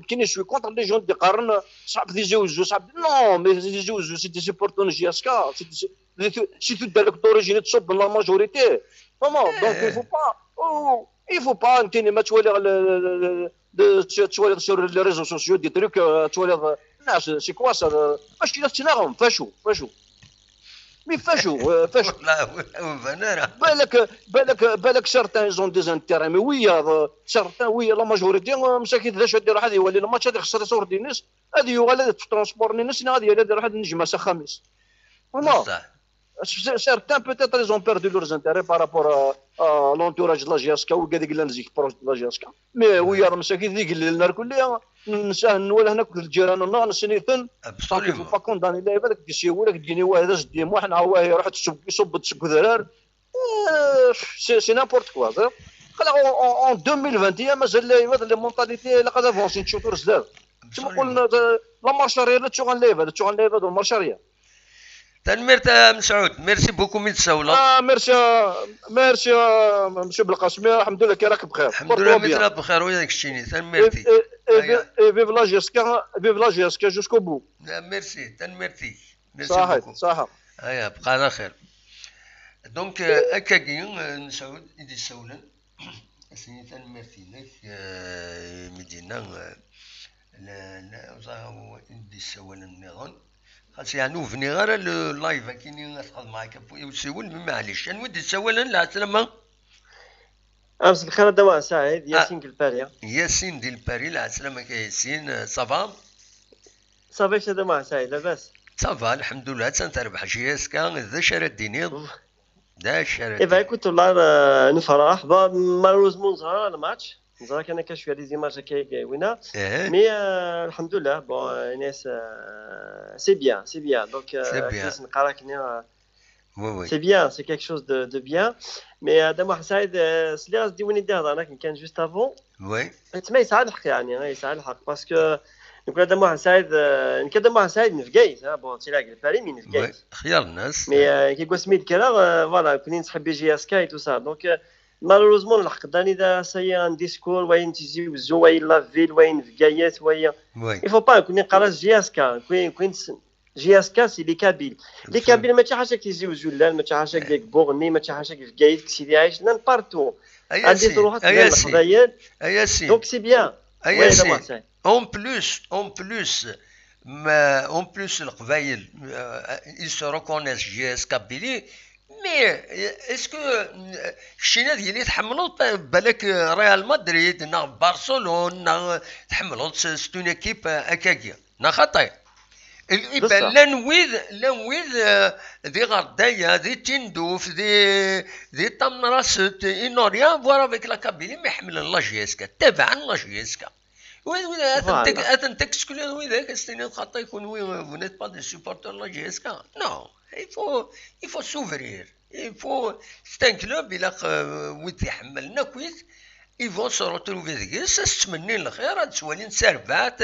S6: كاين شوي كونتر لي جون دي قارن صعب يجوزو صعب نو مي يجوزو سي دي سيبورتور نجياسكا سي تو دارك دوريجين تصب لا ماجوريتي فما دونك يفو با انت ما تولي sur les réseaux sociaux des trucs تولي ناس سي كوا سا ماشي نفسنا فاشو مي فاشو
S1: لا
S6: بالك سارتان زون دي زانتيري مي ويا سارتان ويا لا ماجوريتي مساكين ذا دير هذه يولي الماتش هذا خسر صور دي الناس هذه يغلى في ترونسبور الناس هذه يدير واحد النجمه خميس والله certains peut-être ils ont perdu leurs intérêts par rapport à l'entourage de la GSK ou قاعد يقول لنا زيك بروش de la GSK mais ويا مساكين ذيك اللي لنا كلها نساه ولا هناك الجيران نسنيتن
S1: ابسوليومون
S6: با كونداني لا هذاك يسيولك ديني واه هذا ديما واحد هو يروح يصب تسك ذرار سي نابورت كوا خلا اون 2021 مازال لي مونطاليتي لا قد افونسي تشوفوا رزاف كما قلنا لا مارشاريه لا تشوغان ليفا دو المارشاريه
S1: تنميرت مسعود ميرسي بوكو من السوله
S6: ميرسي مسيو بالقاسم الحمد لله كي راك بخير
S1: الحمد لله مثل بخير وياك شتيني تنميرتي
S6: فيف لا جيسكا جوسكو بو
S1: ميرسي تنميرتي
S6: صح
S1: هيا بقى على خير دونك هكاكي مسعود يدي السوله سيني تنميرتي لك مدينه لا يدي السوله النظام خاص يعني وفني غير اللايف كاينين نتخدم معاك وسول معليش نودي تسولا لا سلامة
S7: امس الخير دواء سعيد ياسين الباري
S1: ياسين ديال الباري لا سلامة ياسين صافا
S7: صافا دواء سعيد لاباس
S1: صافا الحمد لله تنتربح جياسكا ذا شرا ديني ذا شرا
S7: ايوا كنت والله نفرح مالوزمون زهر الماتش نظرا كان كشويه دي زيماج هكا وينا مي الحمد لله بون الناس سي بيان دونك كيس نقرا كنا سي بيان سي كيك شوز دو بيان مي دابا سعيد سلي ديوني دير انا كان جوست افون
S1: وي
S7: تما يسعد الحق يعني يسعد الحق باسكو نقول دابا سعيد نكدم سعيد نفقايت بون تيلاقي الباري مي نفقايت
S1: خيار الناس
S7: مي كي قول سميت كلا فوالا كوني نسحب بي جي اس كاي تو سا دونك مالوروزمون الحق داني دا ساي ان ديسكور وين تيجي وزو وين لافيل وين فكايات وين يفو با كوني نقرا جي اس كا كوين جي اس كا سي لي كابيل ماشي حاجه كيجيو زولال ماشي حاجه ديك بوغني ماشي حاجه فكايات سيدي عايش نان بارتو عندي تروحات ديال القضايا دونك سي بيان
S1: اون بلوس القبايل ils se reconnaissent GS Kabylie مي اسكو شينا ديالي تحملوا بالك ريال مدريد نا برشلونه نا تحملوا ستون ايكيب هكاكيا نا خطي يبان لا نويذ ذي غردايه ذي تندوف ذي طمراست انو ريان فوالا فيك لا كابيلي ما يحمل لا جيسكا تابعا لا جيسكا أتنتك سكولين وذاك استني خطا يكون vous n'êtes pas des supporters de la GSK non il faut s'ouvrir c'est un club il a ويت يحملنا كويس ils vont se retrouver ذكيس استمنين الخير هاد سوالين سربات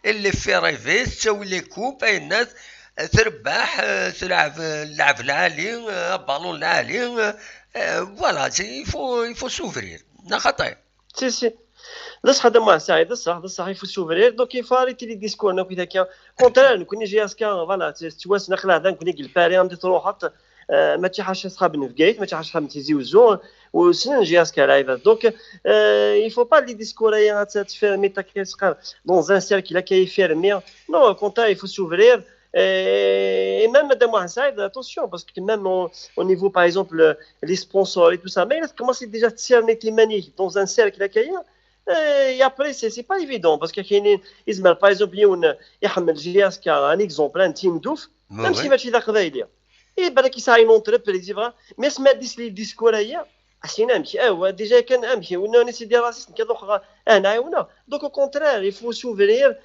S1: اللي في ريفيس تسوي لي كوب اي الناس تربح تلعب اللعب العالي بالون العالي فوالا يفو سوفرير لا خطير
S7: سي بصح هذا ما سعيد بصح يفو سوفرير دونك يفاريتي لي ديسكور نكو هكا كونترا نكون جي اس كا فوالا تواس نخلع هذا نكون الباري عندي تروحات ما تيحاش صحاب نفقيت ما تيحاش صحاب تيزيوزو وسنن جي اس كا لايف دونك يفو با لي ديسكور يا تفيرمي تاكيسقر دون ان سيركل كي فيرمي نو كونترا يفو سوفرير. Et même Madame Inside, attention, parce que même au niveau, par exemple, les sponsors et tout ça, mais il a commencé déjà à cerner tes manies dans un cercle à Kaya. Et après, c'est pas évident, parce qu'il y a par exemple, il y a un exemple, un team d'ouf, même si il va faire des et ben qui ça une autre président mais ce met des discours là عشان امشي ديجا كان امشي وانا سيدي راسي كذا انا ونا دونك او كونترير يفو سوفرير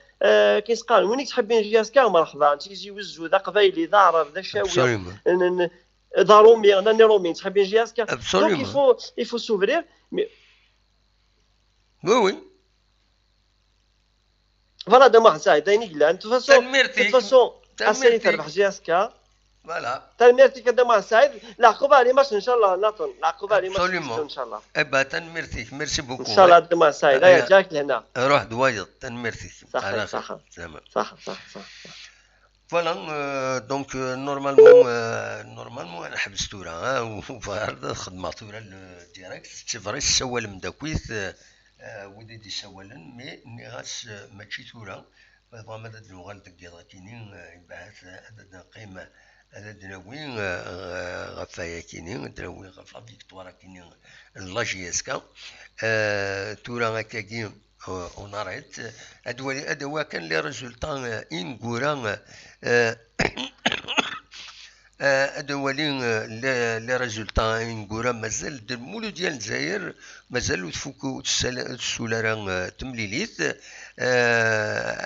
S7: كيس قال وين تحبين جياسكا مرحبا تيجي يوزو ذا قبايلي ضارب ذا شاويه ضارومي انا نيرومي تحبين جياسكا دونك يفو سوفرير
S1: وي
S7: فوالا دا ما ساعد دايني قلان تفاسون اسالي تربح جياسكا
S1: فوالا
S7: تنميرتك دما سعيد العقوبه لي ماش ان شاء الله ناطن العقوبه لي ماش ان شاء الله
S1: ابا تنميرتك ميرسي بوكو
S7: ان شاء الله دما سعيد هيا جاك لهنا
S1: روح دوايض تنميرتك
S7: صح صح صح صح
S1: فوالا دونك نورمالمون انا حبست تورا وفارد خدمه تورا ديريكت تفري سوال مداكويت وديدي سوالن مي نيغاس ماشي تورا فما داد اللغه ديال كينين يبعث عدد قيمه هذا دراوين غفايا كينين دراوين غفا فيكتوارا كينين لا جي اس كا تورا هكاكي اوناريت ادوا كان لي ريزولطا انغورا ادوالين لي ريزولطا انغورا مازال المولو ديال الجزائر مازالو تفوكو السولارا تمليليت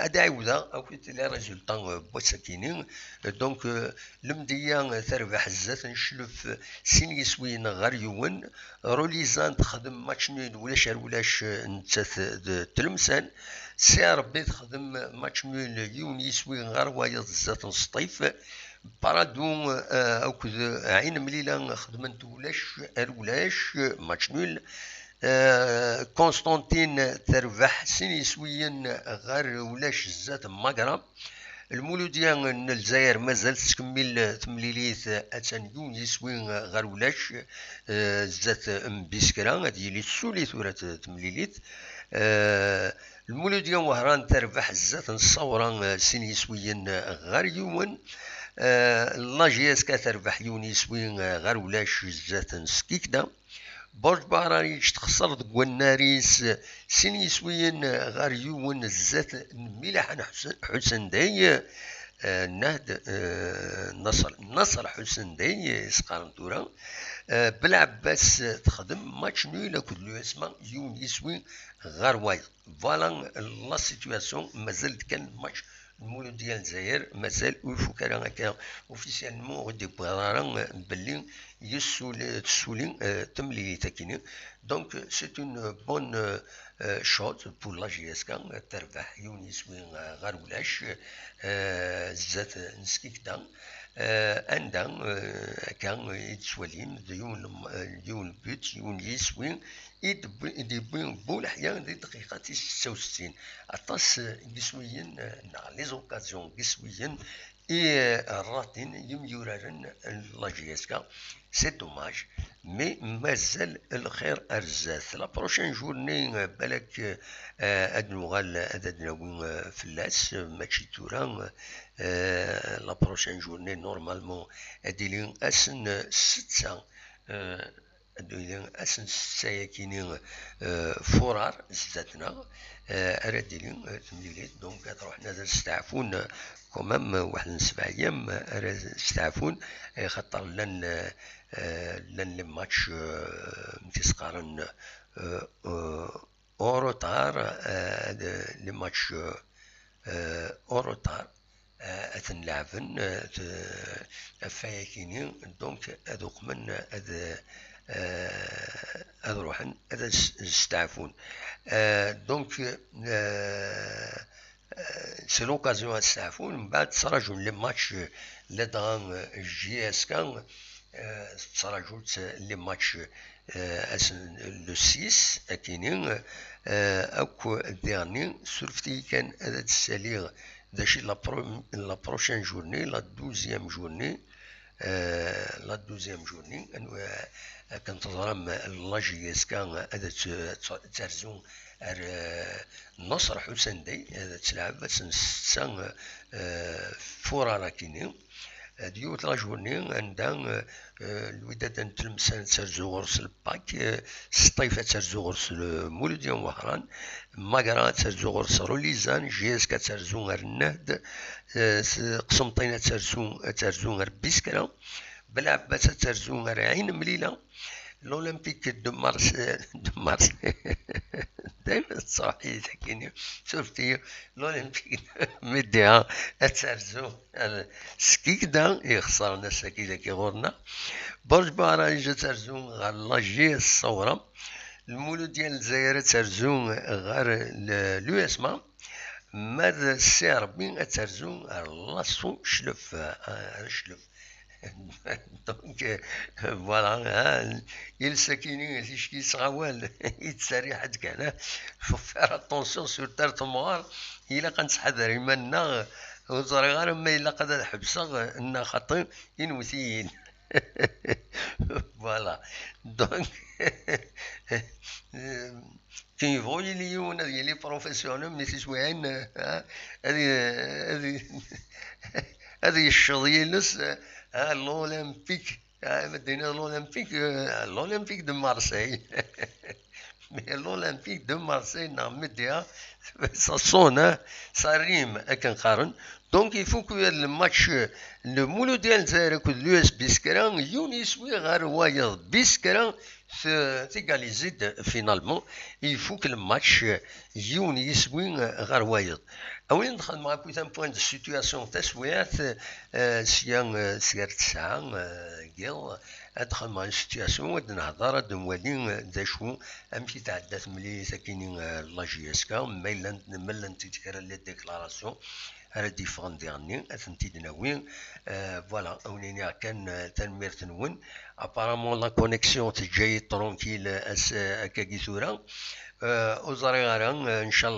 S1: هذا عاوده او لي ريزولطا بوساكينين دونك المديه تربح الزات نشلف سين يسوين غير يون روليزان تخدم ماتش نول ولاش نتات تلمسان سي ربي تخدم ماتش نول يون يسوي غير وايض الزات نسطيف بارادو او عين مليله خدمت ولاش ماتش نول كونستانتين تربح سين يسوين غير ولاش الزات ماكرا المولودية من الجزائر مازال تكمل تمليليت اتان يون يسوين غير ولاش زات مبيسكرا هادي لي سولي ثورة تمليليت المولودية وهران تربح الزات نصورا سين يسوين غير يون لا جي اس كا تربح يون يسوين غير ولاش زات نسكيكدا برج بهراني تخسر دك والناريس سين يسوين غير يون الزات مليح حسن داي نهد نصر حسن داي يسقارن تورا بالعباس تخدم ماتش نول كل اسمه يون يسوين غير وايد فوالا لا سيتوياسيون مازال كان ماتش المولود ديال الجزائر مازال ويفوكا هكا اوفيسيالمون غادي بغارا بلي تسولين تملي تاكينين دونك سي اون بون شوت بور لا جي اس كا تربح يون يسوين غير ولاش زات نسكيكدا عندها كان يتسوليم يون بوت يون يسوين يدبين بول احيانا دي دقيقة 66 عطاس قسويين نا لي زوكازيون قسويين اي راتين يميورارن لا جي اس كا سي دوماج مي مازال الخير ارزاث لا بروشين جورني بالك ادنوغال ادناوين فلاس ماشي تورا لا بروشين جورني نورمالمون اديلين اسن 6 ادوين اسن سايكينين فورار زاتنا اراديلين تمليليت دونك تروح نادر استعفون كمام واحد من 7 ايام استعفون خاطر لن الماتش تيسقارن اوروتار لي ماتش اوروتار اتنلعبن فايكينين دونك ادوق من روحن استعفون دونك سي لوكازيون تستعفون من بعد تراجعوا لي ماتش لدغان جي اس كان تراجعوا لي ماتش لو 6 اكينين اكو ديرني سورفتي كان هذا الساليغ داشي لا بروشين جورني لا 12 جورني لا 12 جورني كنتظرم لا جي اس كان هذا ترزون نصر حسين دي تلعب سنسان فورا راكيني ديوت لا جورني عندها الوداد تلمسان ترزو غرس الباك سطيفة ترزو غرس مولوديان وهران ماكرا ترزو غرس روليزان جي اس كا ترزو غير النهد قسمطينة ترزو غير بيسكرا بلعبات ترزو غير عين مليلة الأولمبيك دو مارس دايما صحيح كاين شفتي الأولمبيك مديها ترزو سكيكدا يخسر ناس كذا كيغورنا برج باراج ترزو غير لاجي الصورة المولود ديال الجزائر ترزو غير لو اسما ماذا السير بين ترزو غير لاسو شلف دونك فوالا الساكنين اللي صغوال يتساري حد كان فير اتونسيون سور تارت موار الا كنتحضر يمنا وزري غير ما الا قد حبسه ان خاطر ينوثيين فوالا دونك كي يبغوا ليون لي بروفيسيونيل مي تسويعين هذه الشظيه نص الأولمبيك مدينة الأولمبيك دو مارسيل الأولمبيك دو مارسيل نعم مديها صون صاريم أكن قارن دونك يفوك الماتش المولود ديال الجزائر كل لو اس بيسكران يونيسوي غير وايض بيسكران تيغاليزيد فينالمون يفوك الماتش يونيسوي غير وايض أولا ندخل معاكم ثان بوان دو سيتواسيون تسويات سيان سير تسعة كيل ندخل مع السيتواسيون ود نهضر ود نولي داشو أمشي تعدات ملي ساكنين لا جي اس كا ملان تيتكرر لي ديكلاراسيون على ديفون ديرني أثنتي دناوين فوالا أوليني كان تنمير تنون أبارامون لا كونيكسيون تجي ترونكيل أكاكي ثورا وزاري غاران ان شاء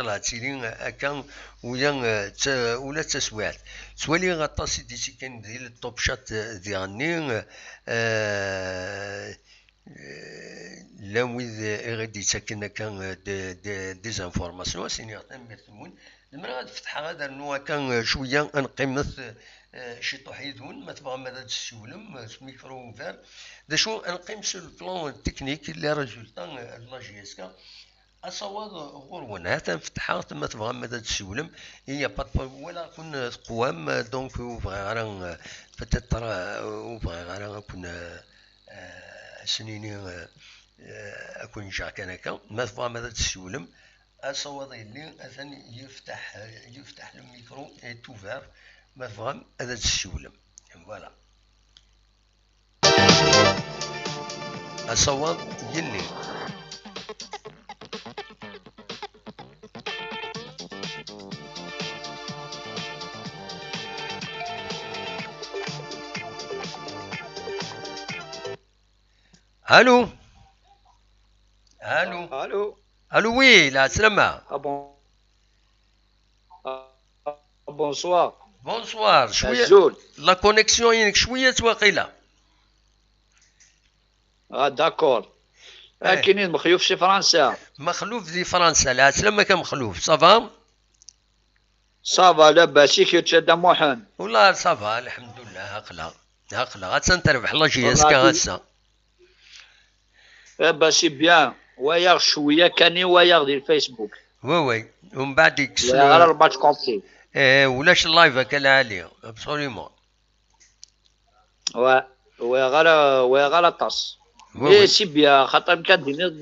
S1: الله تسيرين اكان ولا تسويات سوالي غطاسي ديسي كان ديال الطوب شات ديالني لا ويذ غادي تسكن كان دي زانفورماسيون سيني تنمير تنون المرة تفتح هذا نوع كان شويه انقمث شي طحيدون ما تبغى ماذا تسولم ميكرو فير دا شو نقيم سو البلان تكنيك اللي ريزولطان لا جي اس كا اصوات غرون تنفتحها تما تبغى ماذا تسولم هي ولا كون قوام دونك وبغي غير بتيتر وبغي غير كون سنيني اكون جا كان هكا ما تبغى ماذا تسولم اصوات اللي اثني يفتح الميكرو اي توفير ما فهم هذا السولم فوالا أصوات يلي الو الو
S6: الو
S1: الو وي لا سلامة
S6: بونسوار
S1: بونسوار شويه لا كونيكسيون ينك شويه واقيله
S6: داكور كاينين مخلوف في فرنسا
S1: مخلوف في فرنسا لا سلامة كمخلوف صافا
S6: صافا لاباس كي تشد موحن
S1: والله صافا الحمد لله هقلا غاتسن تربح لا جي اس كا هسه
S6: لاباس بيان ويا شويه كاني ويا ديال الفيسبوك
S1: وي ومن بعد ديك
S6: على 4 كونتي
S1: ولاش اللايف كالعالي ابسوليومون
S6: وغالا طاس سي بيان خاطر مكادين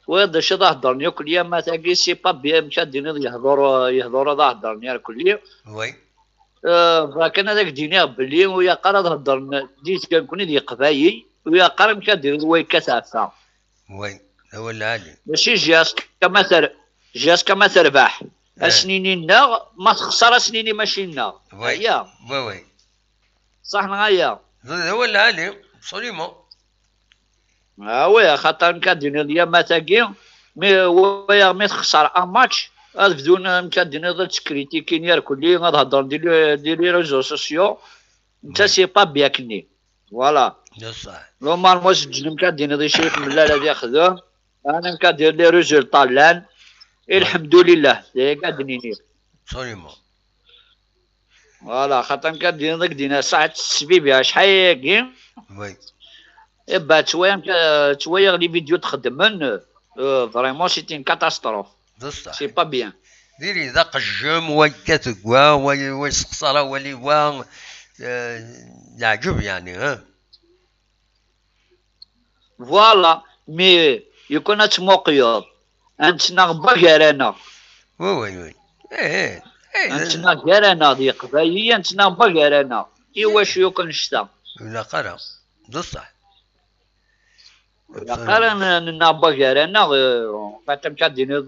S6: وهذا الشيء ظهرني كل يوم ما تاكي سي با بيان مكادين يهضروا ظهرني كل يوم
S1: وي
S6: فكان هذاك دينار بلي ويا قرا ظهرنا ديت كنكون دي قبايي ويا قرا مكادين وي كتافا
S1: وي هو العالي
S6: ماشي جاس كما تربح
S8: اسنينينا ما تخسر اسنيني ماشي لنا.
S1: هي وي
S8: صح نغايا
S1: هو العالي ابسوليمون.
S8: وي خاطر مكادين ديال ما تاكي مي تخسر ان ماتش بدون مكادين تكريتيكي يا كلي غتهضر دير لي ريزو سوسيو انت سي با بياكني فوالا.
S1: صح
S8: نورمالمون سجل مكادين دي شريف من لا هذا يخدم انا مكادير لي ريزولطا لان الحمد لله قاعدين
S1: ابسوليمون
S8: فوالا. خاطر مكادين ديك دينا ساعه السبيبيه شحال ياكي
S1: وي
S8: با شويه لي فيديو تخدمن فريمون سيتي ان كاتاستروف سي با بيان.
S1: ديري ذاق الجم ويكتقوا ويسقسرا ولي وا يعجب يعني ها
S8: فوالا. مي يكون تموقيض انتنا باكارانا
S1: وي
S8: انتنا كارانا دي قبايليه انتنا باكارانا ايوا شو يكون شتا
S1: لا قرا بصح
S8: قرا باكارانا فاتم كادين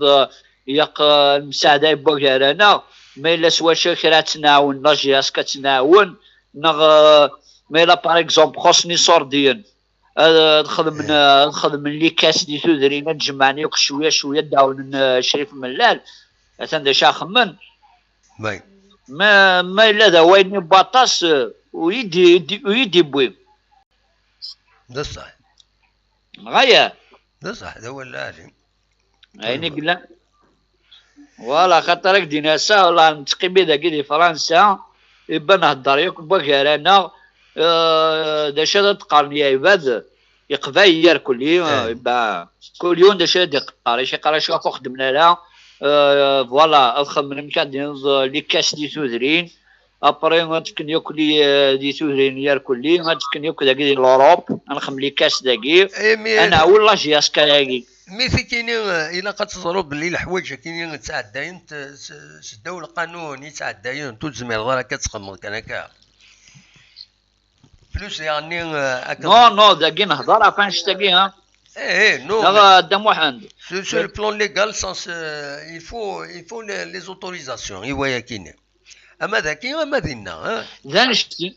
S8: ياق المساعده باكارانا ما الا سوا شركه تناون لا جي اس كتناون ما الا باغ اكزومبل خصني صوردين نخدم لي كاس دي تودرين نجمعني شويه شويه داون شريف ملال اثن شا خمن ما الا دا ويني باطاس ويدي بوي
S1: بصح
S8: غايا
S1: بصح هذا هو العالم
S8: عيني قلا فوالا. خاطرك ديناسا والله نتقي بي داكي دي فرنسا يبان نهضر ياك باكارانا داش هذا تقارن يا عباد يقباير كل يوم كل يوم داش هذا يقاري شي قرا شوف خدمنا لها فوالا الخدم مكان لي كاس دي تودرين ابري غتكن ياكل دي تودرين يا كلي غتكن ياكل داكي دي لوروب نخدم لي كاس داكي انا والله جي اسكا داكي
S1: مي كاينين الا كتزرو باللي الحوايج كاينين تعداين سداو القانون يتعداين تزمير غير كتخمم كان هكا فلوس يعني
S8: نو داكي نهضر عفان شتاكي ها
S1: نو
S8: لا دام واحد
S1: سو البلان ليغال سانس يفو لي زوتوريزاسيون ايوا كاينين اما داكي اما دينا
S8: ذا نشتي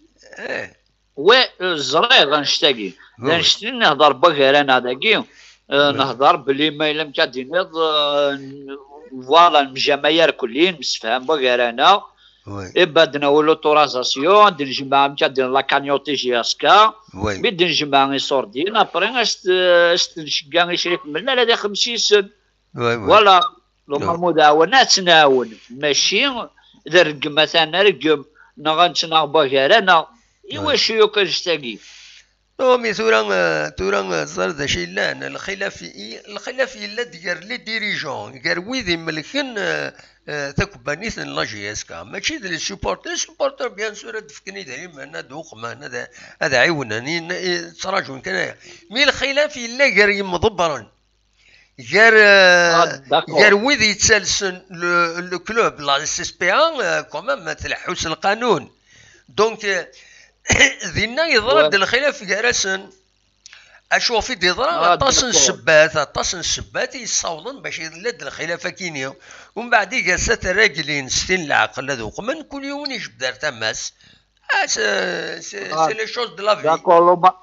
S8: وي الزرير غنشتاكي ذا نشتي نهضر باكارانا داكي نهضر بلي ما الا مكادين فوالا الجماهير كلين مسفهم باكارانا إبادنا ولوتورازاسيون دير جماعة مكادين لا كانيوتي جي اسكا بيدين جماعة يصوردين ابري است نشكا يشريك من هذا 50 سن فوالا. لما المداونات تناون ماشي درق مثلا رقم نغنتنا باكارانا ايوا شو كنشتاقي
S1: مي ثورا صار ذا شي لان الخلاف الا ديال لي ديريجون كار ويدي ملكن تكبانيث لا جي اس كا ماشي لي سوبورتر بيان سور دفكني دايما انا دوق ما هذا عيونني تراجعون كنايا مي الخلاف الا كار يمضبرا كار ويدي يتسلسن لو كلوب لا اس اس بي ان كومام تلحوس القانون دونك ذينا يضرب الخلاف كارسن اشوف في ضرا طاس السبات يصاوضن باش يلد الخلافه كينيا ومن بعد جالسات الراجلين ستين العقل هذوك من كل يوم يجبد تماس سي لي شوز دو لا في
S8: داكور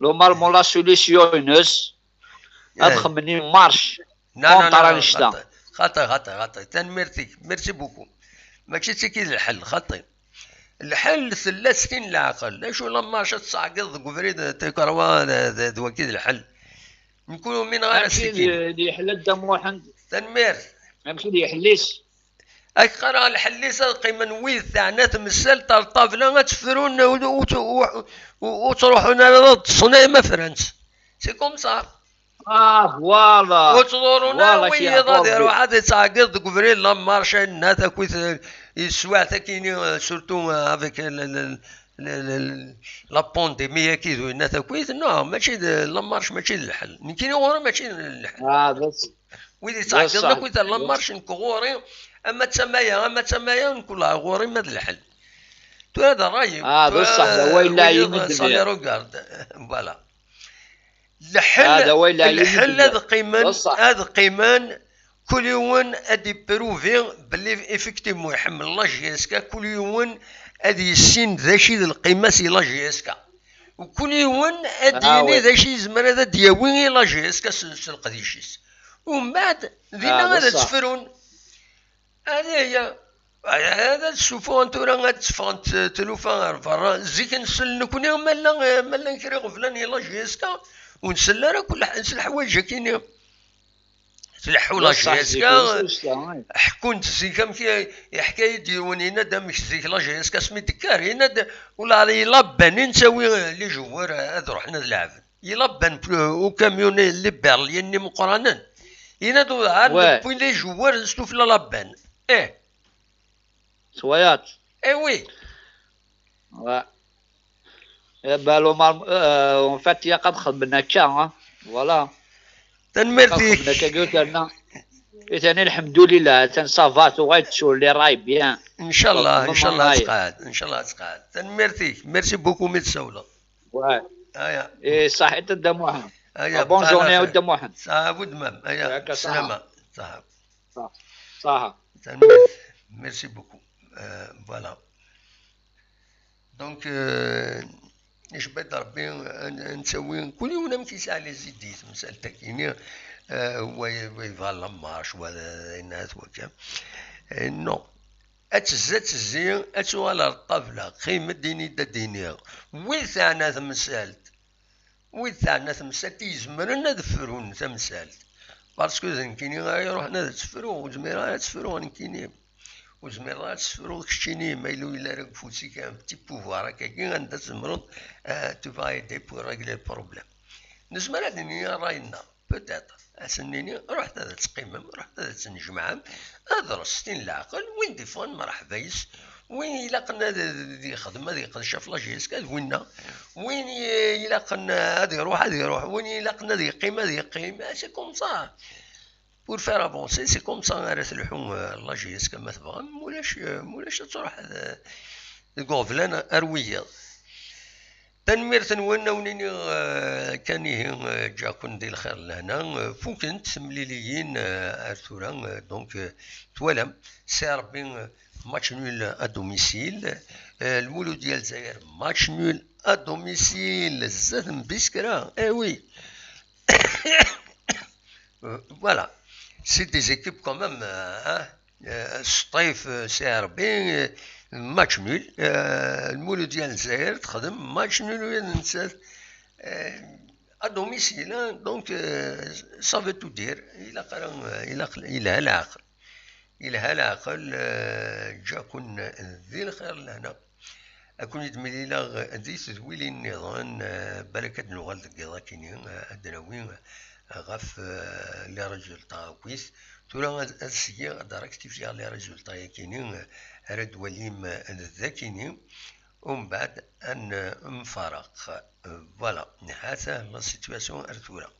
S8: لو مالمون لا سوليسيونس ادخمني مارش
S1: نشتا خاطر ميرسي بوكو ماشي تكي الحل خاطر الحل 30 العقل اشو لما شات صعقض قفريد تكروا دوكيد الحل نكونوا من غير السكين
S8: اللي يحل الدم واحد
S1: تنمير
S8: ماشي اللي يحليس
S1: اكثر الحليس قيمه نويذ تاعنا تمثل طافله غتفرون وتروحون على تصنيع ما فرنس سي كوم سا
S8: فوالا
S1: وتدورونا وين ديروا عاد تعقد قفريد لما شان هذا كويس يسوع تاكيني سورتو افيك لا بانديمي كيدو الناس كويس نو ماشي لامارش ماشي الحل يمكن غوري ماشي الحل
S8: بس
S1: ويدي تعقدنا كويس لامارش نكغوري اما تسمايا نقول غوري ما الحل تو هذا رايي
S8: بصح هو الا يمد
S1: صالي روغارد فوالا الحل هذا قيمان كل يوم ادي بروفي باللي افكتيفمون يحمل لا جي اس كا، كل يوم ادي يسين ذا شي القيمه سي لا جي اس كا، وكل يوم اديني ذا شي زمر هذا دياوي لا جي اس كا القديشيس، ومن بعد دينا هذا تسفرون. هذه هي هذا تشوفوا انتو راه تفهم تلوفا برا زيك نسل نكوني مالا نكري فلان لا جي اس كا ونسل راه كل الحوايج كاينين تلحوا لا جي اس كا حكون زيك كي حكايه ديالون هنا دا مش زيك لا جي اس كا سمي دكار هنا ولا يلبن نساوي لي جوار هذا رحنا نلعب يلبن او كاميون لي برلين مقرانا هنا دو عاد بوين لي جوار ستوف لا لبان
S8: سويات
S1: وي
S8: بالو اون فات يا قد خدمنا كا فوالا
S1: تنمرتي
S8: قلت لنا ثاني الحمد لله تنصافات وغايت تشور لي راي بيان
S1: ان شاء الله ان شاء الله تقعد ان شاء الله تقعد تنمرتي ميرسي بوكو متسوله
S8: اي صح تدا محمد بون جورني ودا محمد
S1: صاحب ودمام السلامه صاحب
S8: صح
S1: ميرسي بوكو فوالا دونك اش بدا ربي نسوي كل يوم نمشي ساعه لي زيديت مسألة كاينين هو يفال مارش ولا الناس وكا نو اتزات الزين اتو على الطاوله قيمه ديني دا ديني وين ثانا تمسالت وين ثانا تمسالت يزمرنا دفرون تمسالت باسكو زين كاينين يروحنا تفرو وزميرا تفرو كاينين وزميرا تفرو كشتيني مايلو الى راك فوتي كان بتي بوفوار هكا كي غندا تمرض تو فاي دي بور ريغلي البروبليم نسمع هذا راينا بوتيتر اسنيني رحت هذا تقيمم رحت هذا تنجمع هذا ستين العقل وين ديفون مرحبايس وين الا قلنا دي خدمه دي قد شاف لا جيس كاد وينا وين الا قلنا هذا يروح وين الا قلنا دي قيمه سي كوم صا بور فير افونسي سي كوم صا راه تلحو لا جيس كما تبغى مولاش تروح الكوفلان ارويه تنمير تنوانا ونيني كانيه جاكون ديال الخير لهنا فوكنت مليليين ارثورا دونك توالم سي ربي ماتش نول ا دوميسيل المولود ديال الجزائر ماتش نول ا دوميسيل زاد مبسكرا وي فوالا سي دي زيكيب كومام الصيف سي ربي ماتش نول المولود ديال الجزائر تخدم ماتش نول وين نسات ادوميسيل دونك صافي تو دير الى العقل جاكون ذي الخير لهنا اكون يدملي لا ذي تدويلي النظام بركه نغال دقيقه كاينين الدراوين غاف لي رجل طاويس تورا السيا داركتي فيها لي رجل كاينين رد وليم الذاكيني ومن بعد ان مفارق فوالا هذا لا سيتواسيون ارثورا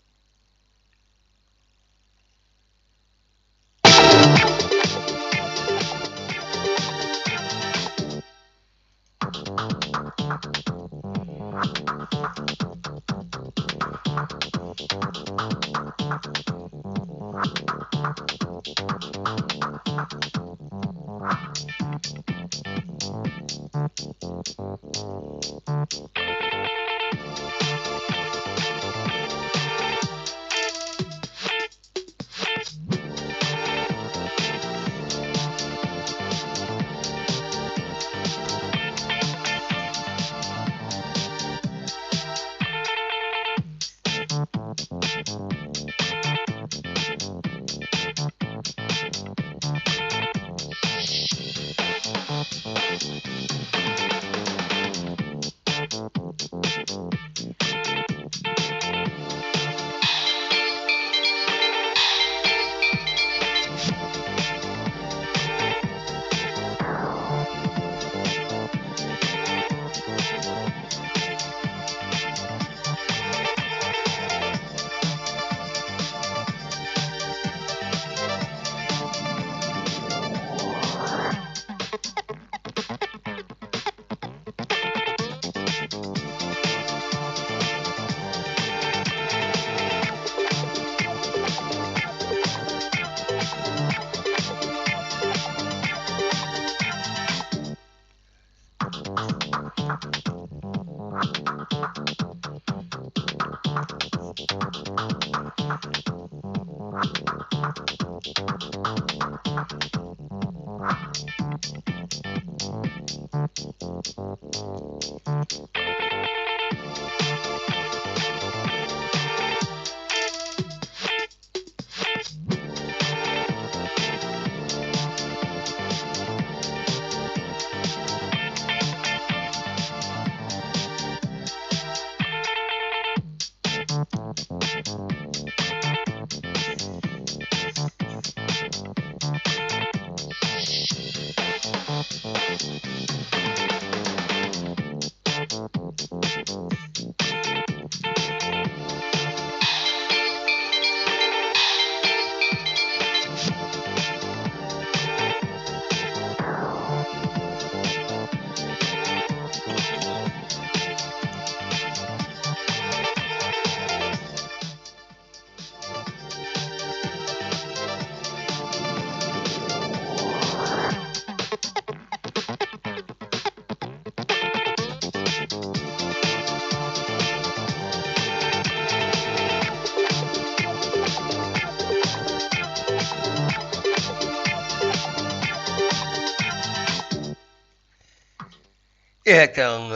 S1: Et quand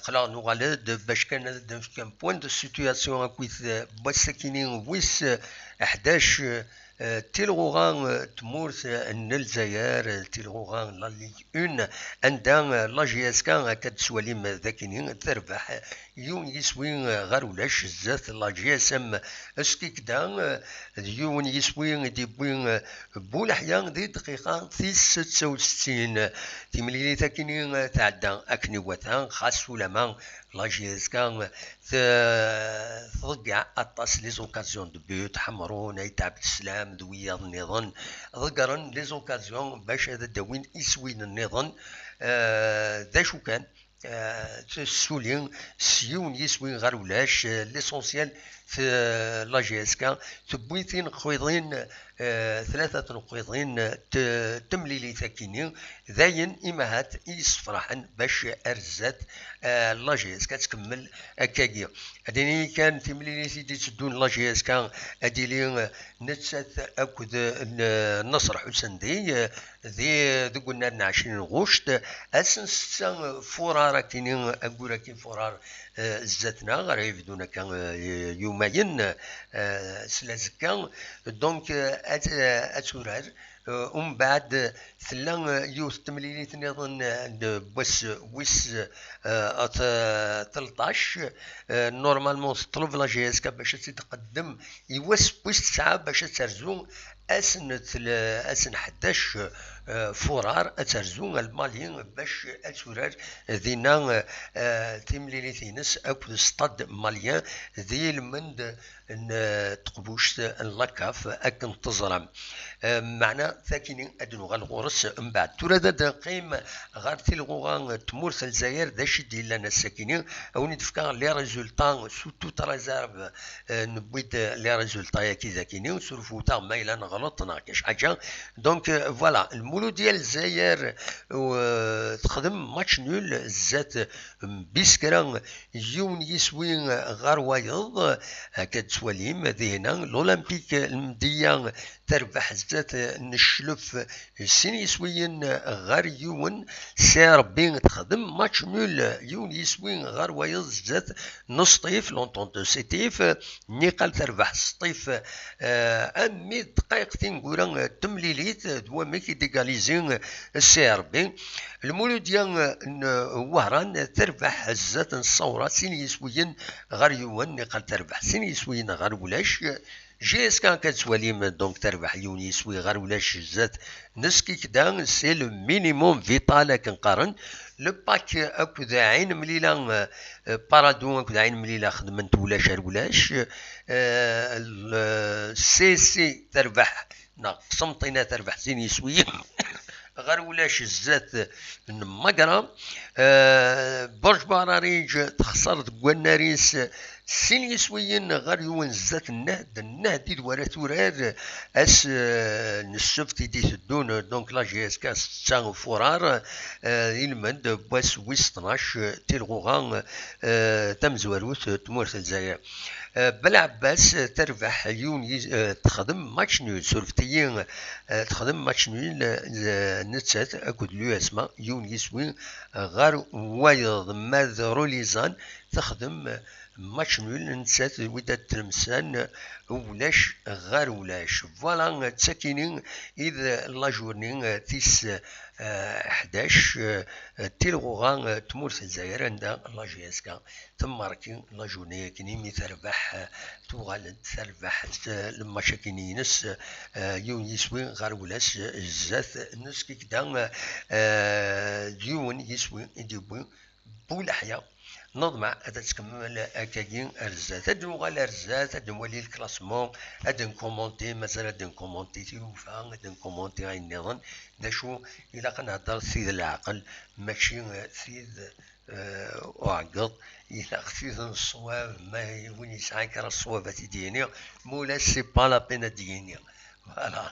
S1: clair nous allons de باش كان كان point de situation كويس بسكينين ويس 11 تيلغوغان تمورث الجزائر تيلغوغان لا ليغ 1 عندها لا جي اس كان كتسواليم ذاكينين تربح يون يسوين غير ولاش زات لا جي اس ام اسكي كدا يون يسوين دي بوين بولحيان دي دقيقه 66 تيملي ذاكينين تعدى اكني وثان خاص ولا لا جي اس كان تضيع اطاس لي زوكازيون دو بوت حمرون اي عبد السلام دويا النظام ذكرن لي زوكازيون باش هذا داوين يسوين النظام ذا شو كان سولين سيون يسوين غير ولاش ليسونسيال في لا جي اس كان تبويتين قويضين ثلاثة نقيضين تمليلي ثاكينين ذاين إمهات يصفرحن باش أرزات لا جي اس كتكمل أكاكيا أديني كان تمليلي سيدي تدون لا جي اس كان أديلي نتسات أكد نصر حسن ذي قلنا 20 غشت أسن ستة فرار كينين أقول كي فرار زاتنا غير يفدونا كان يومين سلازكا دونك أتورار ومن بعد ثلا يوث تمليليت نظن بس ويس 13 نورمالمون طلب لا جي اس كا باش تتقدم يوس بويس 9 باش ترزو اسن 11 فرار اترزو الماليين باش اتورار ذينا تمليليتينس اكو ستاد ماليان ذي المند تقبوش اللاكاف اكن تزرم معنا ثاكينين ادنو غالغورس من بعد تراد قيم غير تلغوغان تمورث الجزائر داش ديال لنا الساكنين او نتفكر لي ريزولطان سوتو تريزيرف نبويد لي ريزولطا كي ذاكينين سرفوتا ما الا غلطنا كاش حاجه دونك فوالا المولود ديال الجزائر تخدم ماتش نول زات بيسكران يون يسوين غير وايض كتسواليم ذهنا الاولمبيك المديان تربح زات نشلف سين يسوين غير يون سير بين تخدم ماتش نول يون يسوين غير وايض زات نص طيف لونطونتو سيتيف نيقال تربح سطيف امي دقائق تنقول تمليليت دوا ميكي ديغاليزين السي ار بي المولود ديال وهران تربح زات الصورة سين يسوين غير يون نيقال تربح سين يسوين غير ولاش جي اس كان كتسواليم دونك تربح يون يسوي غير ولاش زات نسكي كدا سي لو مينيموم فيتال كنقارن لو باك اكو عين مليله بارادون اكو عين مليله خدمت ولاش ولاش سي سي تربح قسمطينا تربح سين يسوي غير ولاش زات مقرا برج باراريج تخسرت كواناريس سين يسويين غير يوان زات النهد دي دوارا توراد اس نسفتي دي تدون دونك لا جي اس كاس تسان فورار يلمند بواس ويس 12 تيلغوغان تمزواروت تمورت الجزائر بالعباس تربح يون تخدم ماتش نول سولفتيين تخدم ماتش نول نتسات اكود لو اسما يون يسوي غير وايض ماذ روليزان تخدم ماتش نول نتسات ودا ترمسان ولاش غير ولاش فوالا تساكينين اذا لا جورني تيس 11 تيلغوغان تمورت الجزائر عندها لا جي اس كا تماركي لا جورني كيني مي تربح توغال تربح الماتش كيني ينس يون يسوي غير ولاش زات نس كي كدا يون يسوي يديبوي بولحيا نضمع هذا تكمل أكاين أرزات هذا غال أرزات هذا ولي الكلاسمون هذا نكومونتي مازال هذا نكومونتي تيوفا هذا نكومونتي غاي النظام داشو إلا كنهضر سيد العقل ماشي سيد وعقد إلا خفيف الصواب ما وين يسعى كرا الصوابات ديالي مولا سي با لا بين ديالي فوالا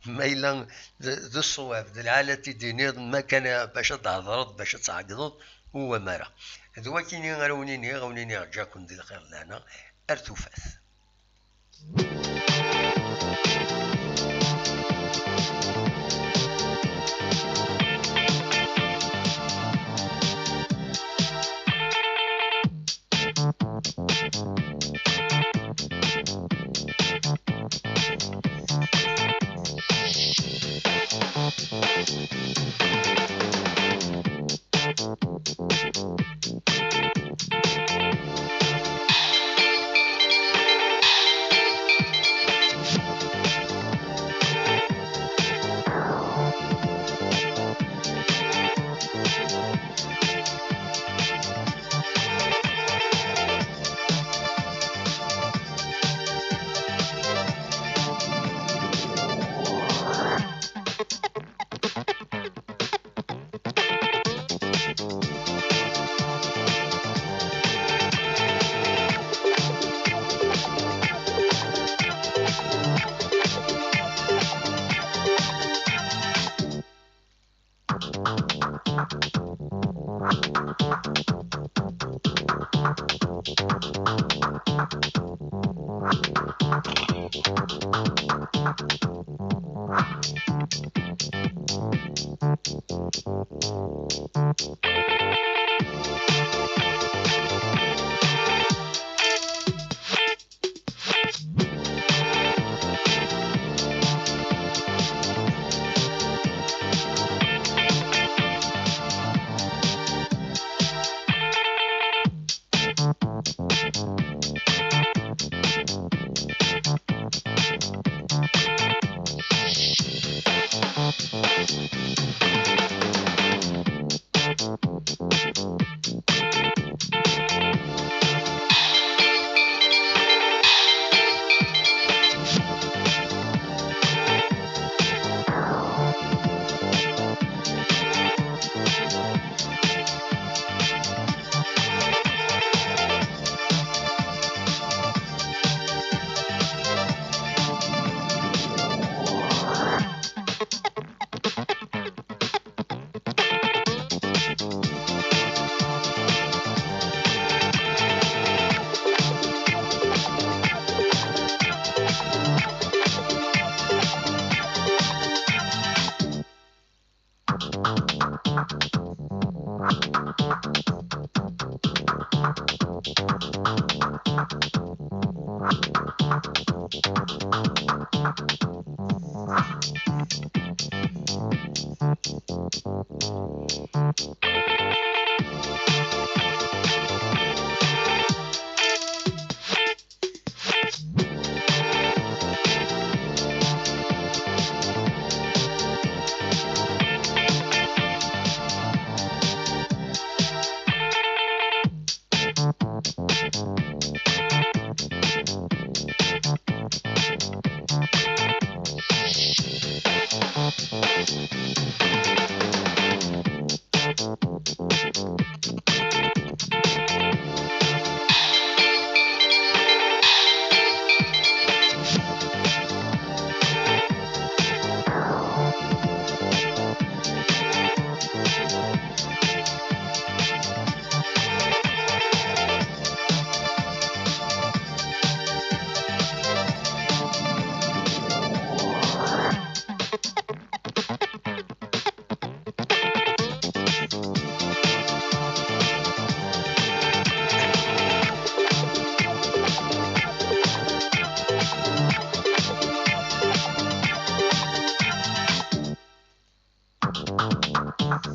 S1: ما إلا ذو الصواب ذو العالة ديالي ما كان باش تهضرض باش تعقدض هو مرة ذو كيني غاونيني رجاكم ديال الخير لهنا ارتفاث